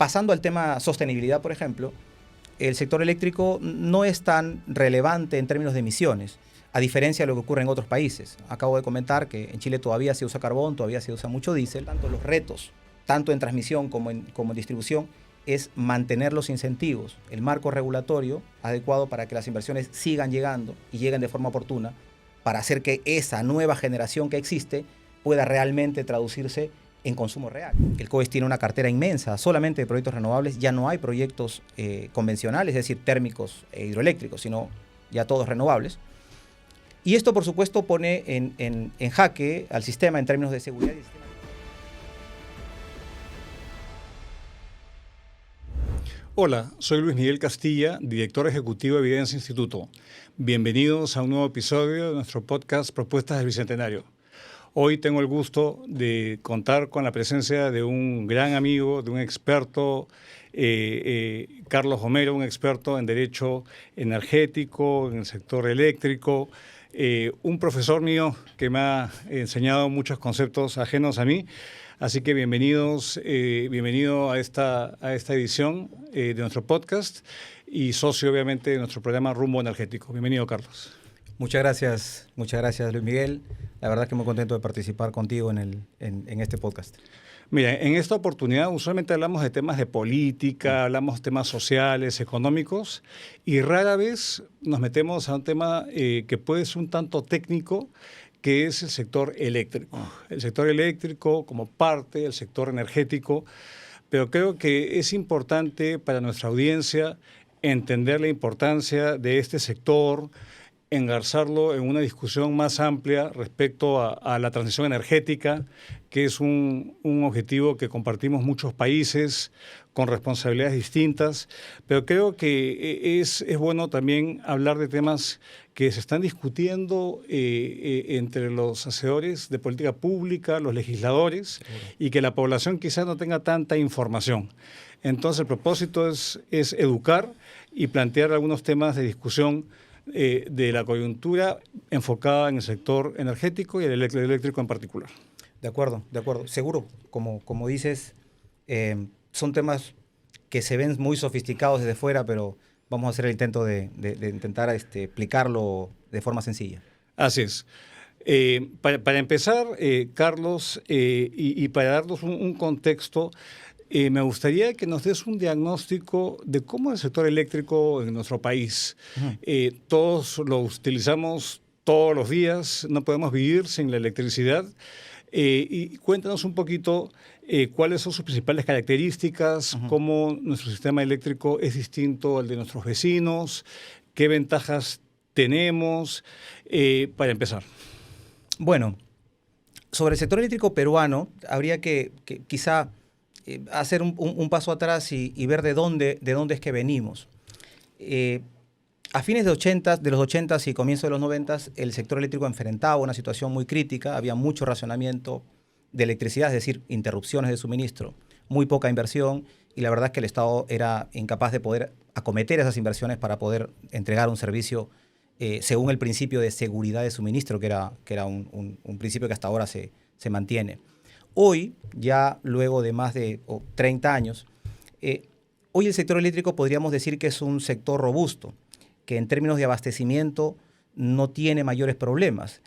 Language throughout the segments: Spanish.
Pasando al tema sostenibilidad, por ejemplo, el sector eléctrico no es tan relevante en términos de emisiones, a diferencia de lo que ocurre en otros países. Acabo de comentar que en Chile todavía se usa carbón, todavía se usa mucho diésel. Tanto los retos, tanto en transmisión como en distribución, es mantener los incentivos, el marco regulatorio adecuado para que las inversiones sigan llegando y lleguen de forma oportuna, para hacer que esa nueva generación que existe pueda realmente traducirse en consumo real. El COES tiene una cartera inmensa solamente de proyectos renovables. Ya no hay proyectos convencionales, es decir, térmicos e hidroeléctricos, sino ya todos renovables. Y esto, por supuesto, pone en jaque al sistema en términos de seguridad. Hola, soy Luis Miguel Castilla, director ejecutivo de Evidencia Instituto. Bienvenidos a un nuevo episodio de nuestro podcast Propuestas del Bicentenario. Hoy tengo el gusto de contar con la presencia de un gran amigo, de un experto, Carlos Homero, un experto en derecho energético, en el sector eléctrico, un profesor mío que me ha enseñado muchos conceptos ajenos a mí. Así que bienvenido a esta edición de nuestro podcast y socio, obviamente, de nuestro programa Rumbo Energético. Bienvenido, Carlos. Muchas gracias, Luis Miguel. La verdad es que muy contento de participar contigo en este podcast. Mira, en esta oportunidad usualmente hablamos de temas de política, hablamos de temas sociales, económicos, y rara vez nos metemos a un tema que puede ser un tanto técnico, que es el sector eléctrico. El sector eléctrico como parte del sector energético, pero creo que es importante para nuestra audiencia entender la importancia de este sector, engarzarlo en una discusión más amplia respecto a la transición energética, que es un objetivo que compartimos muchos países con responsabilidades distintas, pero creo que es bueno también hablar de temas que se están discutiendo entre los hacedores de política pública, los legisladores, y que la población quizás no tenga tanta información. Entonces el propósito es educar y plantear algunos temas de discusión de la coyuntura enfocada en el sector energético y el eléctrico en particular. De acuerdo. Seguro, como dices, son temas que se ven muy sofisticados desde fuera, pero vamos a hacer el intento de intentar explicarlo de forma sencilla. Así es. Para empezar, Carlos, y para darnos un contexto, me gustaría que nos des un diagnóstico de cómo es el sector eléctrico en nuestro país. Uh-huh. Todos lo utilizamos todos los días, no podemos vivir sin la electricidad. Y cuéntanos un poquito cuáles son sus principales características, uh-huh, cómo nuestro sistema eléctrico es distinto al de nuestros vecinos, qué ventajas tenemos, para empezar. Bueno, sobre el sector eléctrico peruano, habría que quizá hacer un paso atrás y ver de dónde es que venimos. A fines de los 80s y comienzos de los 90s, el sector eléctrico enfrentaba una situación muy crítica, había mucho racionamiento de electricidad, es decir, interrupciones de suministro, muy poca inversión, y la verdad es que el Estado era incapaz de poder acometer esas inversiones para poder entregar un servicio según el principio de seguridad de suministro, que era un principio que hasta ahora se mantiene. Hoy, ya luego de más de 30 años, hoy el sector eléctrico podríamos decir que es un sector robusto, que en términos de abastecimiento no tiene mayores problemas.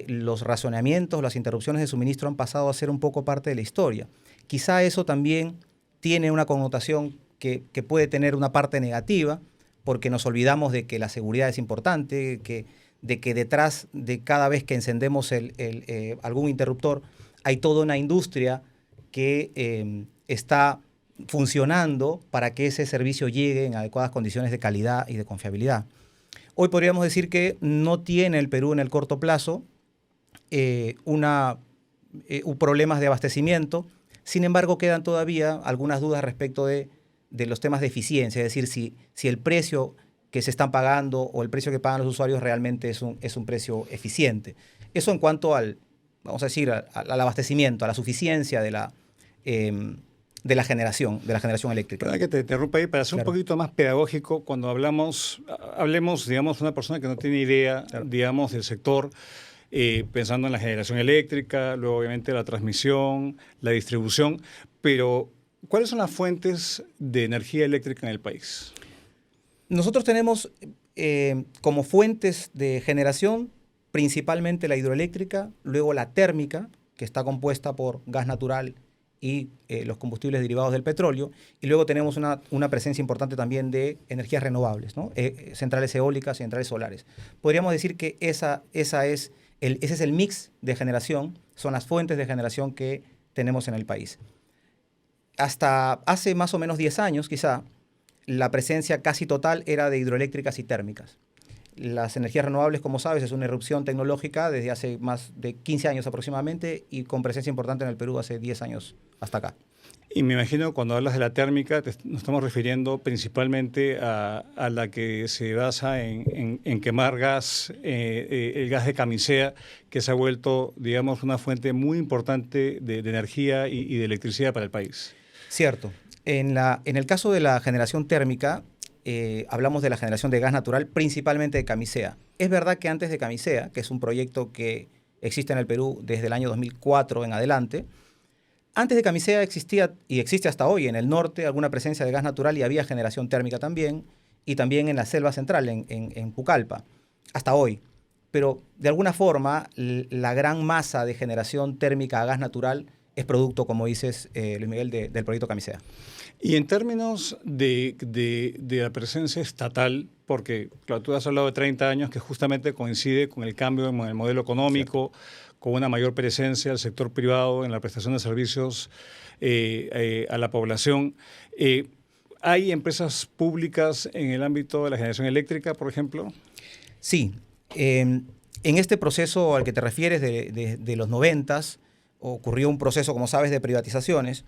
Los racionamientos, las interrupciones de suministro han pasado a ser un poco parte de la historia. Quizá eso también tiene una connotación que puede tener una parte negativa, porque nos olvidamos de que la seguridad es importante, de que detrás de cada vez que encendemos algún interruptor hay toda una industria que está funcionando para que ese servicio llegue en adecuadas condiciones de calidad y de confiabilidad. Hoy podríamos decir que no tiene el Perú en el corto plazo problemas de abastecimiento. Sin embargo, quedan todavía algunas dudas respecto de los temas de eficiencia, es decir, si el precio que se están pagando o el precio que pagan los usuarios realmente es un precio eficiente. Eso en cuanto al abastecimiento, a la suficiencia de la generación eléctrica. Perdón que te interrumpa ahí, para ser claro, un poquito más pedagógico, cuando hablemos, digamos, una persona que no tiene idea, claro, digamos, del sector, pensando en la generación eléctrica, luego obviamente la transmisión, la distribución, pero ¿Cuáles son las fuentes de energía eléctrica en el país? Nosotros tenemos como fuentes de generación principalmente la hidroeléctrica, luego la térmica, que está compuesta por gas natural y los combustibles derivados del petróleo, y luego tenemos una presencia importante también de energías renovables, ¿no? Centrales eólicas y centrales solares. Podríamos decir que ese es el mix de generación, son las fuentes de generación que tenemos en el país. Hasta hace más o menos 10 años, quizá, la presencia casi total era de hidroeléctricas y térmicas. Las energías renovables, como sabes, es una irrupción tecnológica desde hace más de 15 años aproximadamente y con presencia importante en el Perú hace 10 años hasta acá. Y me imagino cuando hablas de la térmica, nos estamos refiriendo principalmente a la que se basa en quemar gas, el gas de camisea, que se ha vuelto, digamos, una fuente muy importante de energía y de electricidad para el país. Cierto. En el caso de la generación térmica, hablamos de la generación de gas natural, principalmente de camisea. Es verdad que antes de camisea, que es un proyecto que existe en el Perú desde el año 2004 en adelante, antes de camisea existía, y existe hasta hoy, en el norte alguna presencia de gas natural y había generación térmica también, y también en la selva central, en Pucallpa, hasta hoy. Pero de alguna forma, la gran masa de generación térmica a gas natural es producto, como dices, Luis Miguel, del proyecto Camisea. Y en términos de la presencia estatal, porque claro, tú has hablado de 30 años que justamente coincide con el cambio en el modelo económico, cierto, con una mayor presencia del sector privado en la prestación de servicios a la población. ¿Hay empresas públicas en el ámbito de la generación eléctrica, por ejemplo? Sí. En este proceso al que te refieres de los 90s, ocurrió un proceso, como sabes, de privatizaciones,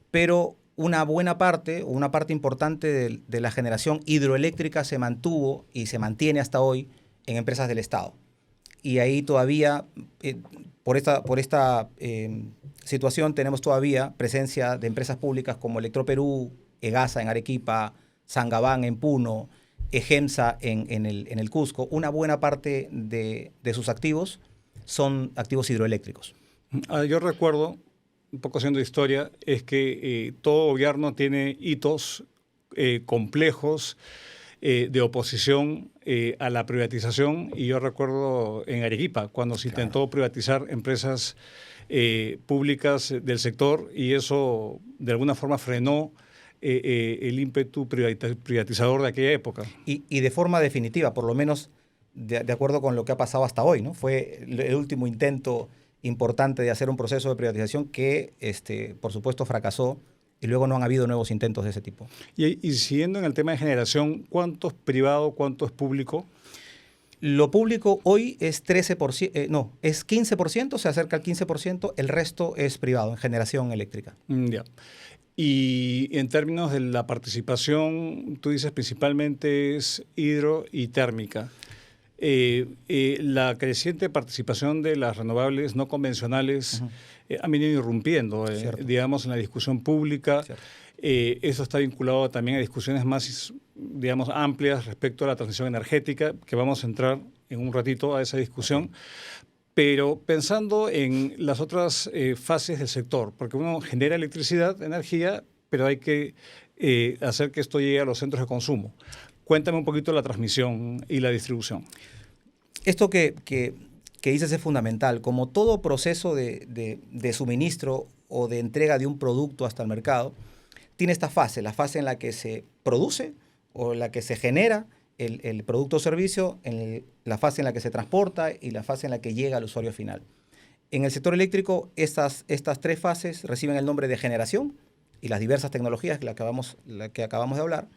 pero una buena parte, o una parte importante de la generación hidroeléctrica se mantuvo y se mantiene hasta hoy en empresas del Estado. Y ahí todavía, por esta situación, tenemos todavía presencia de empresas públicas como Electroperú, EGASA en Arequipa, Sangabán en Puno, EGEMSA en el Cusco. Una buena parte de sus activos son activos hidroeléctricos. Yo recuerdo, un poco haciendo historia, es que todo gobierno tiene hitos complejos de oposición a la privatización, y yo recuerdo en Arequipa cuando se intentó privatizar empresas públicas del sector, y eso de alguna forma frenó el ímpetu privatizador de aquella época. Y de forma definitiva, por lo menos de acuerdo con lo que ha pasado hasta hoy, ¿no? Fue el último intento importante de hacer un proceso de privatización que, por supuesto, fracasó, y luego no han habido nuevos intentos de ese tipo. Y siguiendo en el tema de generación, ¿cuánto es privado, cuánto es público? Lo público hoy es 13%, es 15%, se acerca al 15%, el resto es privado en generación eléctrica. Ya. Y en términos de la participación, tú dices principalmente es hidro y térmica. La creciente participación de las renovables no convencionales ha venido irrumpiendo, digamos, en la discusión pública. Eso está vinculado también a discusiones más, digamos, amplias respecto a la transición energética, que vamos a entrar en un ratito a esa discusión. Pero pensando en las otras fases del sector, porque uno genera electricidad, energía, pero hay que hacer que esto llegue a los centros de consumo. Cuéntame un poquito la transmisión y la distribución. Esto que dices es fundamental. Como todo proceso de suministro o de entrega de un producto hasta el mercado, tiene esta fase, la fase en la que se produce o en la que se genera el producto o servicio, la fase en la que se transporta y la fase en la que llega al usuario final. En el sector eléctrico, estas tres fases reciben el nombre de generación y las diversas tecnologías que acabamos de hablar.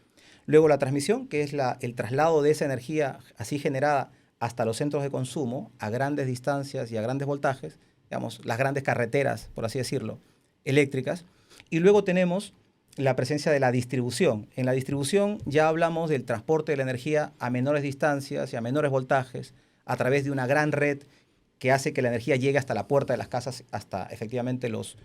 Luego la transmisión, que es el traslado de esa energía así generada hasta los centros de consumo a grandes distancias y a grandes voltajes, digamos, las grandes carreteras, por así decirlo, eléctricas. Y luego tenemos la presencia de la distribución. En la distribución ya hablamos del transporte de la energía a menores distancias y a menores voltajes a través de una gran red que hace que la energía llegue hasta la puerta de las casas, hasta efectivamente los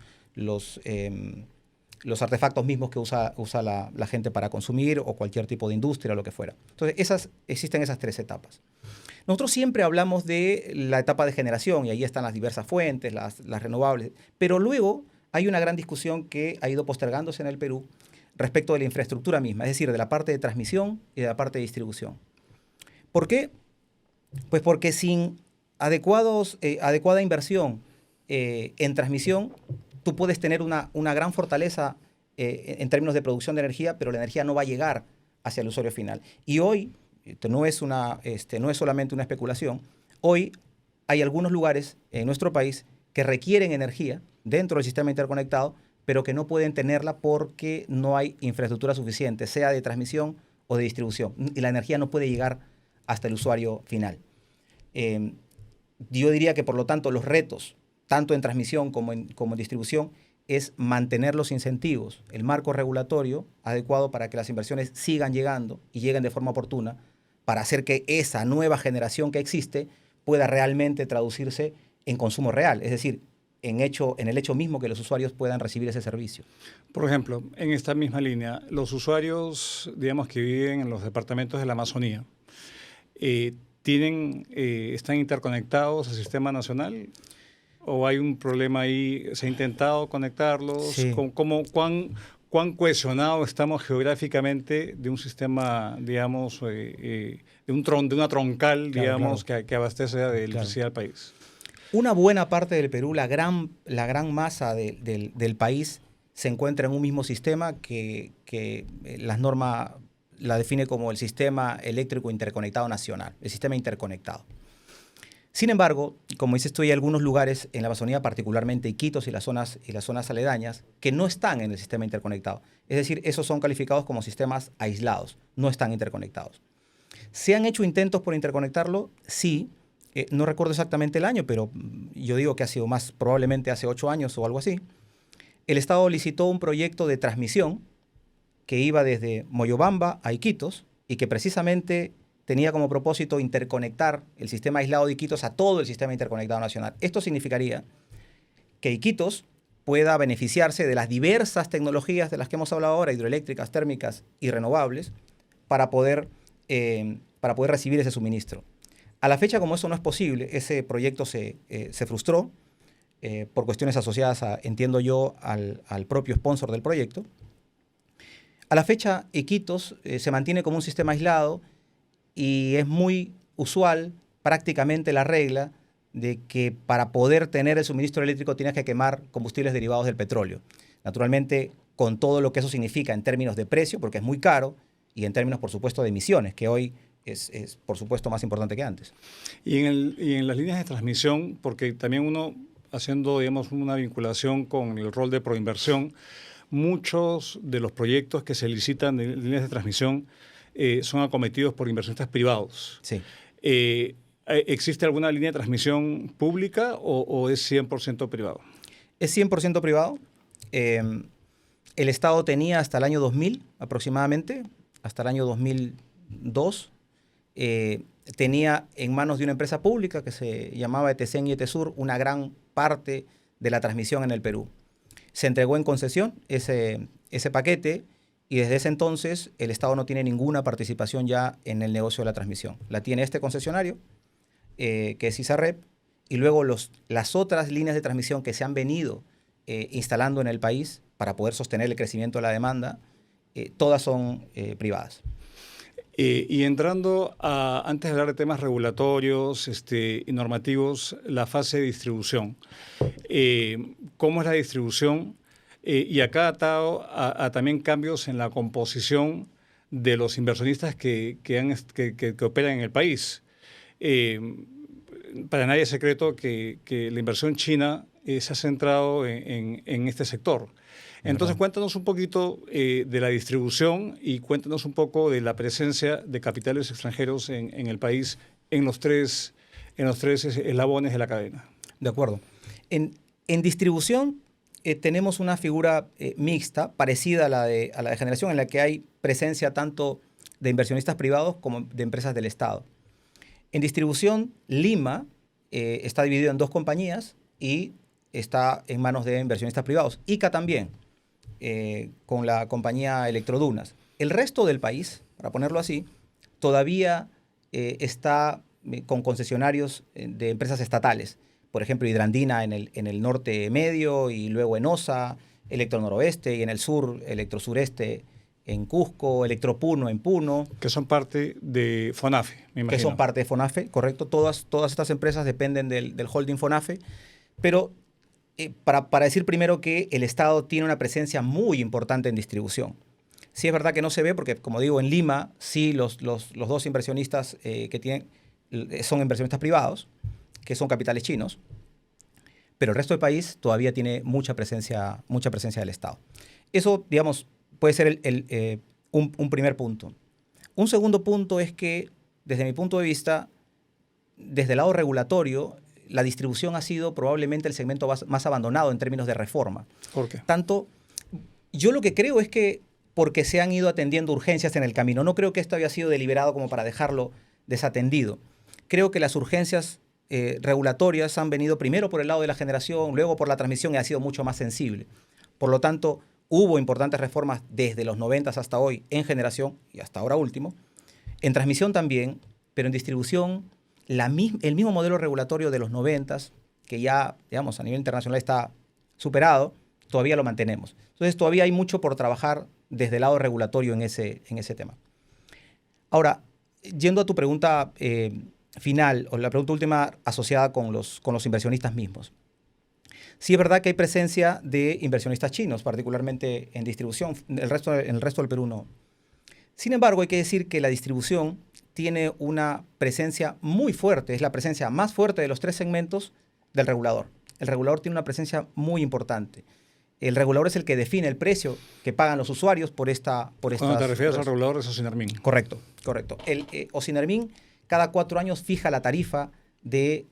artefactos mismos que usa la gente para consumir, o cualquier tipo de industria o lo que fuera. Entonces, existen esas tres etapas. Nosotros siempre hablamos de la etapa de generación, y ahí están las diversas fuentes, las renovables, pero luego hay una gran discusión que ha ido postergándose en el Perú respecto de la infraestructura misma, es decir, de la parte de transmisión y de la parte de distribución. ¿Por qué? Pues porque sin adecuada inversión en transmisión, tú puedes tener una gran fortaleza en términos de producción de energía, pero la energía no va a llegar hacia el usuario final. Y hoy, no es solamente una especulación, hoy hay algunos lugares en nuestro país que requieren energía dentro del sistema interconectado, pero que no pueden tenerla porque no hay infraestructura suficiente, sea de transmisión o de distribución. Y la energía no puede llegar hasta el usuario final. Yo diría que, por lo tanto, los retos, tanto en transmisión como en distribución, es mantener los incentivos, el marco regulatorio adecuado para que las inversiones sigan llegando y lleguen de forma oportuna, para hacer que esa nueva generación que existe pueda realmente traducirse en consumo real, es decir, en el hecho mismo que los usuarios puedan recibir ese servicio. Por ejemplo, en esta misma línea, los usuarios, digamos, que viven en los departamentos de la Amazonía, ¿están interconectados al sistema nacional? ¿O hay un problema ahí? ¿Se ha intentado conectarlos? Sí. ¿Cuán cohesionado estamos geográficamente de un sistema, digamos, de una troncal, Claro, digamos, claro. que abastece de Claro. electricidad al país? Una buena parte del Perú, la gran masa del país, se encuentra en un mismo sistema que las normas la define como el Sistema Eléctrico Interconectado Nacional, el sistema interconectado. Sin embargo, como dices tú, hay algunos lugares en la Amazonía, particularmente Iquitos y las zonas aledañas, que no están en el sistema interconectado. Es decir, esos son calificados como sistemas aislados, no están interconectados. ¿Se han hecho intentos por interconectarlo? Sí. No recuerdo exactamente el año, pero yo digo que ha sido más, probablemente hace 8 años o algo así. El Estado licitó un proyecto de transmisión que iba desde Moyobamba a Iquitos y que precisamente tenía como propósito interconectar el sistema aislado de Iquitos a todo el sistema interconectado nacional. Esto significaría que Iquitos pueda beneficiarse de las diversas tecnologías de las que hemos hablado ahora, hidroeléctricas, térmicas y renovables, para poder recibir ese suministro. A la fecha, como eso no es posible, ese proyecto se frustró por cuestiones asociadas, entiendo yo, al propio sponsor del proyecto. A la fecha, Iquitos se mantiene como un sistema aislado y es muy usual, prácticamente la regla, de que para poder tener el suministro eléctrico tienes que quemar combustibles derivados del petróleo. Naturalmente, con todo lo que eso significa en términos de precio, porque es muy caro, y en términos, por supuesto, de emisiones, que hoy es por supuesto, más importante que antes. Y en las líneas de transmisión, porque también uno, haciendo, digamos, una vinculación con el rol de proinversión, muchos de los proyectos que se licitan en líneas de transmisión son acometidos por inversionistas privados. Sí. ¿Existe alguna línea de transmisión pública o es 100% privado? Es 100% privado. El Estado tenía hasta el año 2000 aproximadamente, hasta el año 2002, tenía en manos de una empresa pública que se llamaba ETSEN y ETESUR una gran parte de la transmisión en el Perú. Se entregó en concesión ese paquete y desde ese entonces el Estado no tiene ninguna participación ya en el negocio de la transmisión. La tiene este concesionario, que es ISARREP, y luego las otras líneas de transmisión que se han venido instalando en el país para poder sostener el crecimiento de la demanda, todas son privadas. Y entrando antes de hablar de temas regulatorios y normativos, la fase de distribución. ¿Cómo es la distribución? Y acá atado a también cambios en la composición de los inversionistas que operan en el país. Para nadie es secreto que la inversión china se ha centrado en este sector. Entonces, cuéntanos un poquito de la distribución y cuéntanos un poco de la presencia de capitales extranjeros en el país en los tres eslabones de la cadena. De acuerdo. En distribución tenemos una figura mixta, parecida a la de generación, en la que hay presencia tanto de inversionistas privados como de empresas del Estado. En distribución, Lima está dividido en 2 compañías y está en manos de inversionistas privados. Ica también, con la compañía Electrodunas. El resto del país, para ponerlo así, todavía está con concesionarios de empresas estatales, por ejemplo, Hidrandina en el norte medio y luego Enosa, Electronoroeste y en el sur, Electrosureste en Cusco, Electropuno en Puno. Que son parte de FONAFE, me imagino. Que son parte de FONAFE, correcto. Todas estas empresas dependen del holding FONAFE, pero para decir primero que el Estado tiene una presencia muy importante en distribución. Sí es verdad que no se ve porque, como digo, en Lima sí los dos inversionistas que tienen son inversionistas privados, que son capitales chinos, pero el resto del país todavía tiene mucha presencia del Estado. Eso, digamos, puede ser un primer punto. Un segundo punto es que, desde mi punto de vista, desde el lado regulatorio, la distribución ha sido probablemente el segmento más abandonado en términos de reforma. ¿Por qué? Yo lo que creo es que porque se han ido atendiendo urgencias en el camino. No creo que esto haya sido deliberado como para dejarlo desatendido. Creo que las urgencias regulatorias han venido primero por el lado de la generación, luego por la transmisión y ha sido mucho más sensible. Por lo tanto, hubo importantes reformas desde los 90 hasta hoy en generación y hasta ahora último. En transmisión también, pero en distribución, el mismo modelo regulatorio de los 90, que ya, digamos, a nivel internacional está superado, todavía lo mantenemos. Entonces, todavía hay mucho por trabajar desde el lado regulatorio en ese tema. Ahora, yendo a tu pregunta final, o la pregunta última asociada con los inversionistas mismos. Sí es verdad que hay presencia de inversionistas chinos, particularmente en distribución. En el resto del Perú no. Sin embargo, hay que decir que la distribución tiene una presencia muy fuerte. Es la presencia más fuerte de los tres segmentos del regulador. El regulador tiene una presencia muy importante. El regulador es el que define el precio que pagan los usuarios por estas... Cuando te refieres al regulador es Ocinermin. Correcto. Ocinermin cada 4 años fija la tarifa que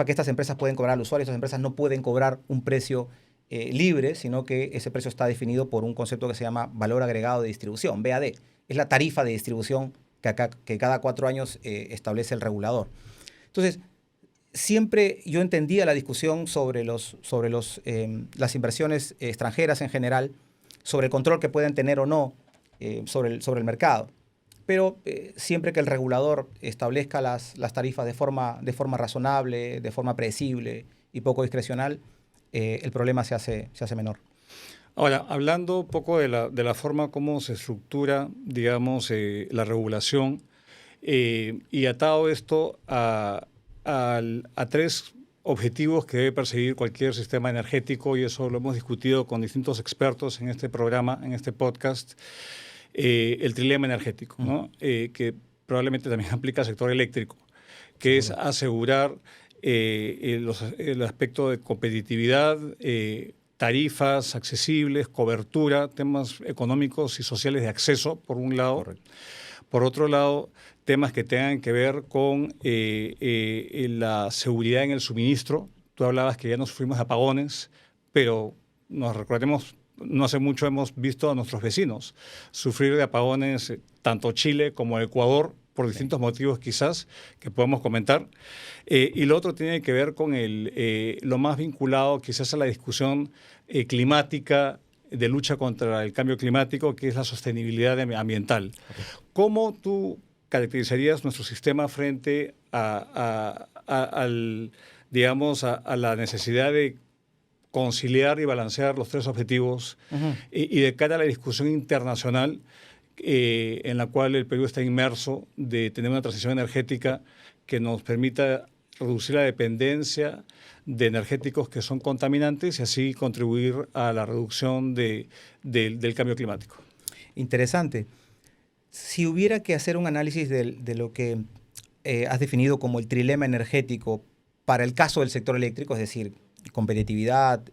estas empresas pueden cobrar al usuario. Estas empresas no pueden cobrar un precio libre, sino que ese precio está definido por un concepto que se llama valor agregado de distribución, VAD. Es la tarifa de distribución que cada 4 años establece el regulador. Entonces, siempre yo entendía la discusión sobre las inversiones extranjeras en general, sobre el control que pueden tener o no sobre el mercado. Pero siempre que el regulador establezca las tarifas de forma razonable, de forma predecible y poco discrecional, el problema se hace menor. Ahora, hablando un poco de la forma como se estructura, digamos, la regulación, y atado esto a 3 objetivos que debe perseguir cualquier sistema energético, y eso lo hemos discutido con distintos expertos en este programa, en este podcast, el trilema energético, ¿no? Que probablemente también aplica al sector eléctrico, que es asegurar el aspecto de competitividad, tarifas accesibles, cobertura, temas económicos y sociales de acceso, por un lado. Correcto. Por otro lado, temas que tengan que ver con la seguridad en el suministro. Tú hablabas que ya no sufrimos apagones, pero nos recordemos, no hace mucho hemos visto a nuestros vecinos sufrir de apagones, tanto Chile como Ecuador, por distintos motivos quizás que podemos comentar. Y lo otro tiene que ver con lo más vinculado quizás a la discusión climática, de lucha contra el cambio climático, que es la sostenibilidad ambiental. ¿Cómo tú caracterizarías nuestro sistema frente a la necesidad de conciliar y balancear los 3 objetivos y de cara a la discusión internacional en la cual el Perú está inmerso, de tener una transición energética que nos permita reducir la dependencia de energéticos que son contaminantes y así contribuir a la reducción del cambio climático? Interesante. Si hubiera que hacer un análisis de lo que has definido como el trilema energético para el caso del sector eléctrico, es decir, competitividad,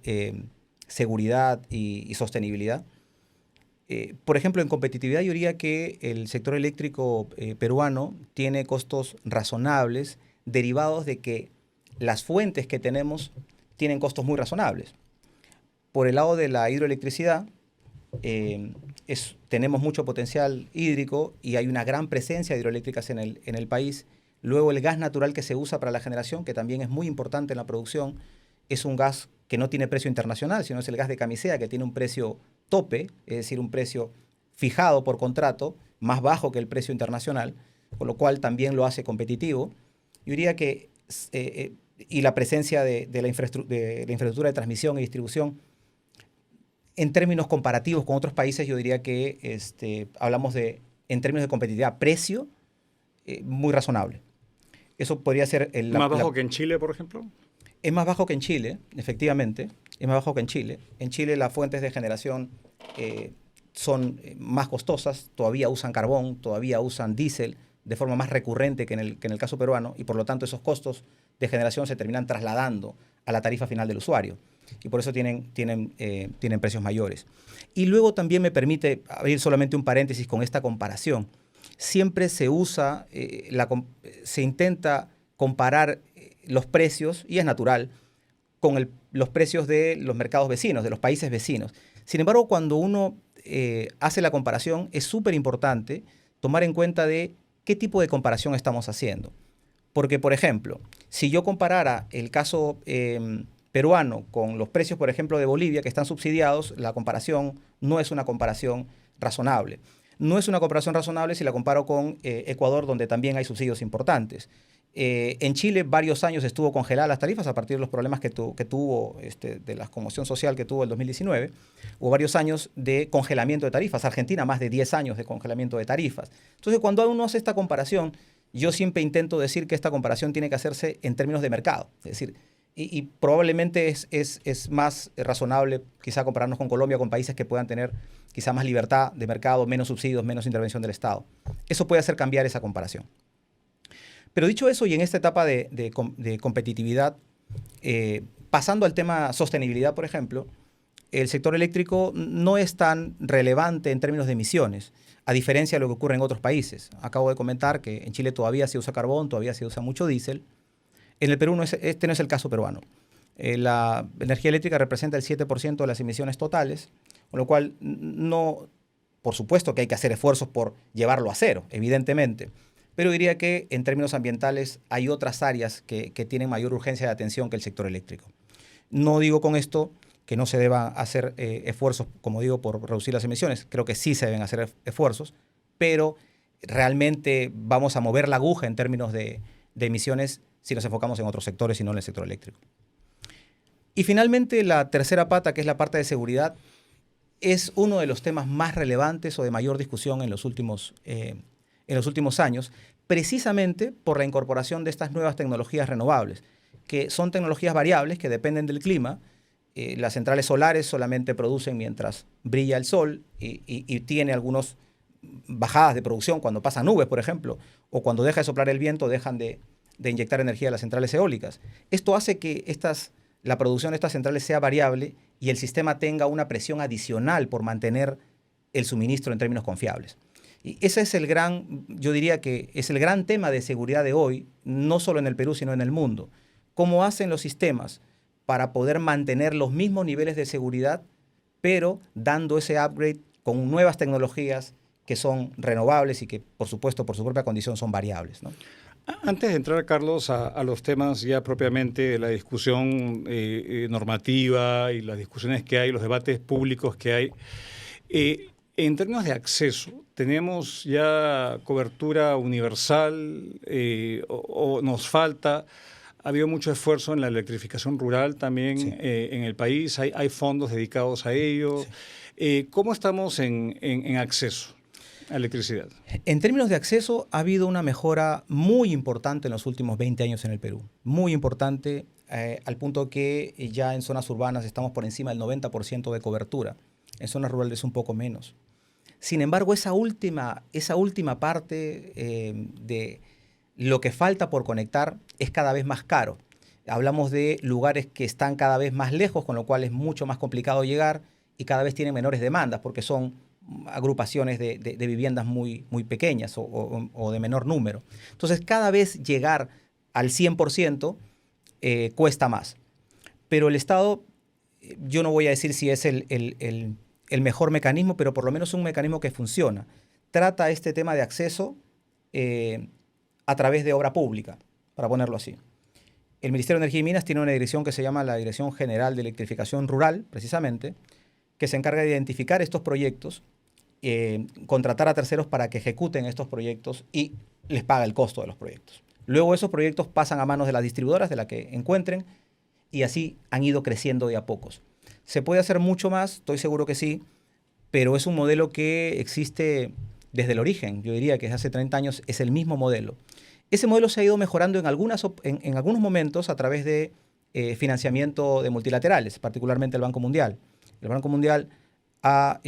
seguridad y sostenibilidad, por ejemplo, en competitividad yo diría que el sector eléctrico peruano tiene costos razonables derivados de que las fuentes que tenemos tienen costos muy razonables. Por el lado de la hidroelectricidad, tenemos mucho potencial hídrico y hay una gran presencia de hidroeléctricas en el país. Luego el gas natural que se usa para la generación, que también es muy importante en la producción, es un gas que no tiene precio internacional, sino es el gas de camisea, que tiene un precio tope, es decir, un precio fijado por contrato, más bajo que el precio internacional, con lo cual también lo hace competitivo. Yo diría que y la presencia de la infraestructura de transmisión y distribución, en términos comparativos con otros países, yo diría que hablamos de, en términos de competitividad, precio, muy razonable. Eso podría ser... ¿Más bajo que en Chile, por ejemplo? Es más bajo que en Chile, efectivamente. Es más bajo que en Chile. En Chile las fuentes de generación son más costosas, todavía usan carbón, todavía usan diésel de forma más recurrente que en el caso peruano, y por lo tanto esos costos de generación se terminan trasladando a la tarifa final del usuario. Y por eso tienen precios mayores. Y luego también me permite abrir solamente un paréntesis con esta comparación. Siempre se usa, se intenta comparar los precios, y es natural, con los precios de los mercados vecinos, de los países vecinos. Sin embargo, cuando uno hace la comparación, es súper importante tomar en cuenta de qué tipo de comparación estamos haciendo. Porque, por ejemplo, si yo comparara el caso peruano con los precios, por ejemplo, de Bolivia, que están subsidiados, la comparación no es una comparación razonable. No es una comparación razonable si la comparo con Ecuador, donde también hay subsidios importantes. En Chile varios años estuvo congeladas las tarifas a partir de los problemas que tuvo, de la conmoción social que tuvo el 2019. Hubo varios años de congelamiento de tarifas. Argentina más de 10 años de congelamiento de tarifas. Entonces, cuando uno hace esta comparación, yo siempre intento decir que esta comparación tiene que hacerse en términos de mercado. Es decir, y probablemente es más razonable quizá compararnos con Colombia, con países que puedan tener quizá más libertad de mercado, menos subsidios, menos intervención del Estado. Eso puede hacer cambiar esa comparación. Pero dicho eso, y en esta etapa de competitividad, pasando al tema sostenibilidad, por ejemplo, el sector eléctrico no es tan relevante en términos de emisiones, a diferencia de lo que ocurre en otros países. Acabo de comentar que en Chile todavía se usa carbón, todavía se usa mucho diésel. En el Perú este no es el caso peruano. La energía eléctrica representa el 7% de las emisiones totales, con lo cual no, por supuesto que hay que hacer esfuerzos por llevarlo a cero, evidentemente. Pero diría que en términos ambientales hay otras áreas que tienen mayor urgencia de atención que el sector eléctrico. No digo con esto que no se deban hacer esfuerzos, como digo, por reducir las emisiones. Creo que sí se deben hacer esfuerzos, pero realmente vamos a mover la aguja en términos de emisiones si nos enfocamos en otros sectores y no en el sector eléctrico. Y finalmente, la tercera pata, que es la parte de seguridad, es uno de los temas más relevantes o de mayor discusión en los últimos años, precisamente por la incorporación de estas nuevas tecnologías renovables, que son tecnologías variables que dependen del clima. Las centrales solares solamente producen mientras brilla el sol y tiene algunas bajadas de producción cuando pasan nubes, por ejemplo, o cuando deja de soplar el viento, dejan de inyectar energía a las centrales eólicas. Esto hace que la producción de estas centrales sea variable y el sistema tenga una presión adicional por mantener el suministro en términos confiables. Y ese es yo diría que es el gran tema de seguridad de hoy, no solo en el Perú, sino en el mundo. ¿Cómo hacen los sistemas para poder mantener los mismos niveles de seguridad, pero dando ese upgrade con nuevas tecnologías que son renovables y que, por supuesto, por su propia condición son variables, ¿no? Antes de entrar, Carlos, a los temas ya propiamente de la discusión normativa y las discusiones que hay, los debates públicos que hay, en términos de acceso, ¿tenemos ya cobertura universal o nos falta? Ha habido mucho esfuerzo en la electrificación rural también sí. En el país, hay fondos dedicados a ello. Sí. ¿Cómo estamos en acceso a electricidad? En términos de acceso, ha habido una mejora muy importante en los últimos 20 años en el Perú. Muy importante, al punto que ya en zonas urbanas estamos por encima del 90% de cobertura. En zonas rurales un poco menos. Sin embargo, esa última parte de lo que falta por conectar es cada vez más caro. Hablamos de lugares que están cada vez más lejos, con lo cual es mucho más complicado llegar y cada vez tienen menores demandas porque son agrupaciones de viviendas muy pequeñas o de menor número. Entonces, cada vez llegar al 100% cuesta más. Pero el Estado, yo no voy a decir si es el mejor mecanismo, pero por lo menos un mecanismo que funciona. Trata este tema de acceso a través de obra pública, para ponerlo así. El Ministerio de Energía y Minas tiene una dirección que se llama la Dirección General de Electrificación Rural, precisamente, que se encarga de identificar estos proyectos, contratar a terceros para que ejecuten estos proyectos y les paga el costo de los proyectos. Luego esos proyectos pasan a manos de las distribuidoras, de la que encuentren, y así han ido creciendo de a pocos. ¿Se puede hacer mucho más? Estoy seguro que sí, pero es un modelo que existe desde el origen. Yo diría que desde hace 30 años es el mismo modelo. Ese modelo se ha ido mejorando en algunos momentos a través de financiamiento de multilaterales, particularmente el Banco Mundial. El Banco Mundial ha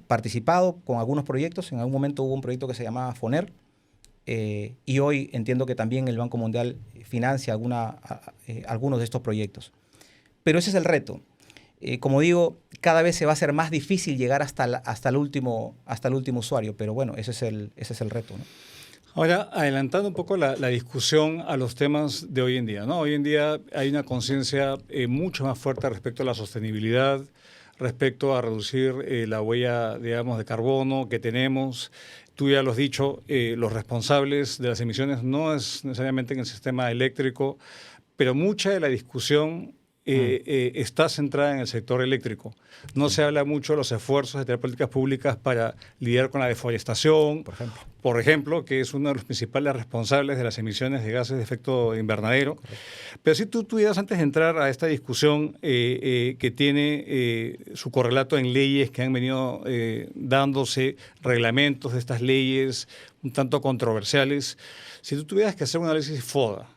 participado con algunos proyectos. En algún momento hubo un proyecto que se llamaba FONER, y hoy entiendo que también el Banco Mundial financia algunos de estos proyectos. Pero ese es el reto. Como digo, cada vez se va a hacer más difícil llegar hasta el último usuario, pero bueno, ese es el reto, ¿no? Ahora, adelantando un poco la discusión a los temas de hoy en día, ¿no? Hoy en día hay una conciencia mucho más fuerte respecto a la sostenibilidad, respecto a reducir la huella, digamos, de carbono que tenemos. Tú ya lo has dicho, los responsables de las emisiones no es necesariamente en el sistema eléctrico, pero mucha de la discusión está centrada en el sector eléctrico. No se habla mucho de los esfuerzos de tener políticas públicas para lidiar con la deforestación, por ejemplo, que es uno de los principales responsables de las emisiones de gases de efecto invernadero. Correcto. Pero si tú tuvieras, antes de entrar a esta discusión que tiene su correlato en leyes que han venido dándose, reglamentos de estas leyes un tanto controversiales, si tú tuvieras que hacer un análisis FODA,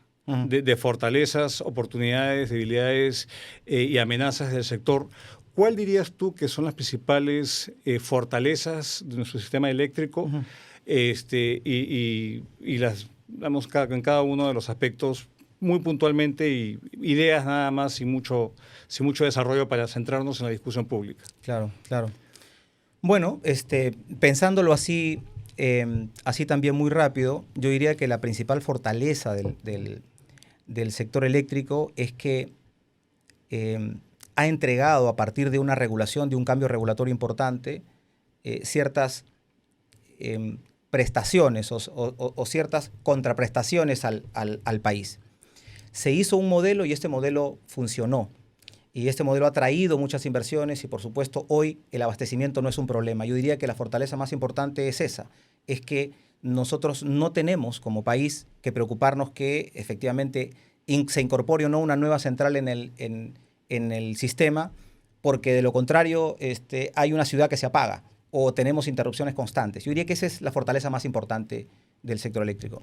de fortalezas, oportunidades, debilidades y amenazas del sector, ¿cuál dirías tú que son las principales fortalezas de nuestro sistema eléctrico y las damos en cada uno de los aspectos muy puntualmente y ideas nada más sin mucho desarrollo para centrarnos en la discusión pública? Claro, claro. Bueno, pensándolo así también muy rápido, yo diría que la principal fortaleza del sector eléctrico es que ha entregado a partir de una regulación, de un cambio regulatorio importante, ciertas prestaciones o ciertas contraprestaciones al país. Se hizo un modelo y este modelo funcionó. Y este modelo ha traído muchas inversiones y, por supuesto, hoy el abastecimiento no es un problema. Yo diría que la fortaleza más importante es esa, es que nosotros no tenemos como país que preocuparnos que efectivamente se incorpore o no una nueva central en el sistema, porque de lo contrario hay una ciudad que se apaga o tenemos interrupciones constantes. Yo diría que esa es la fortaleza más importante del sector eléctrico.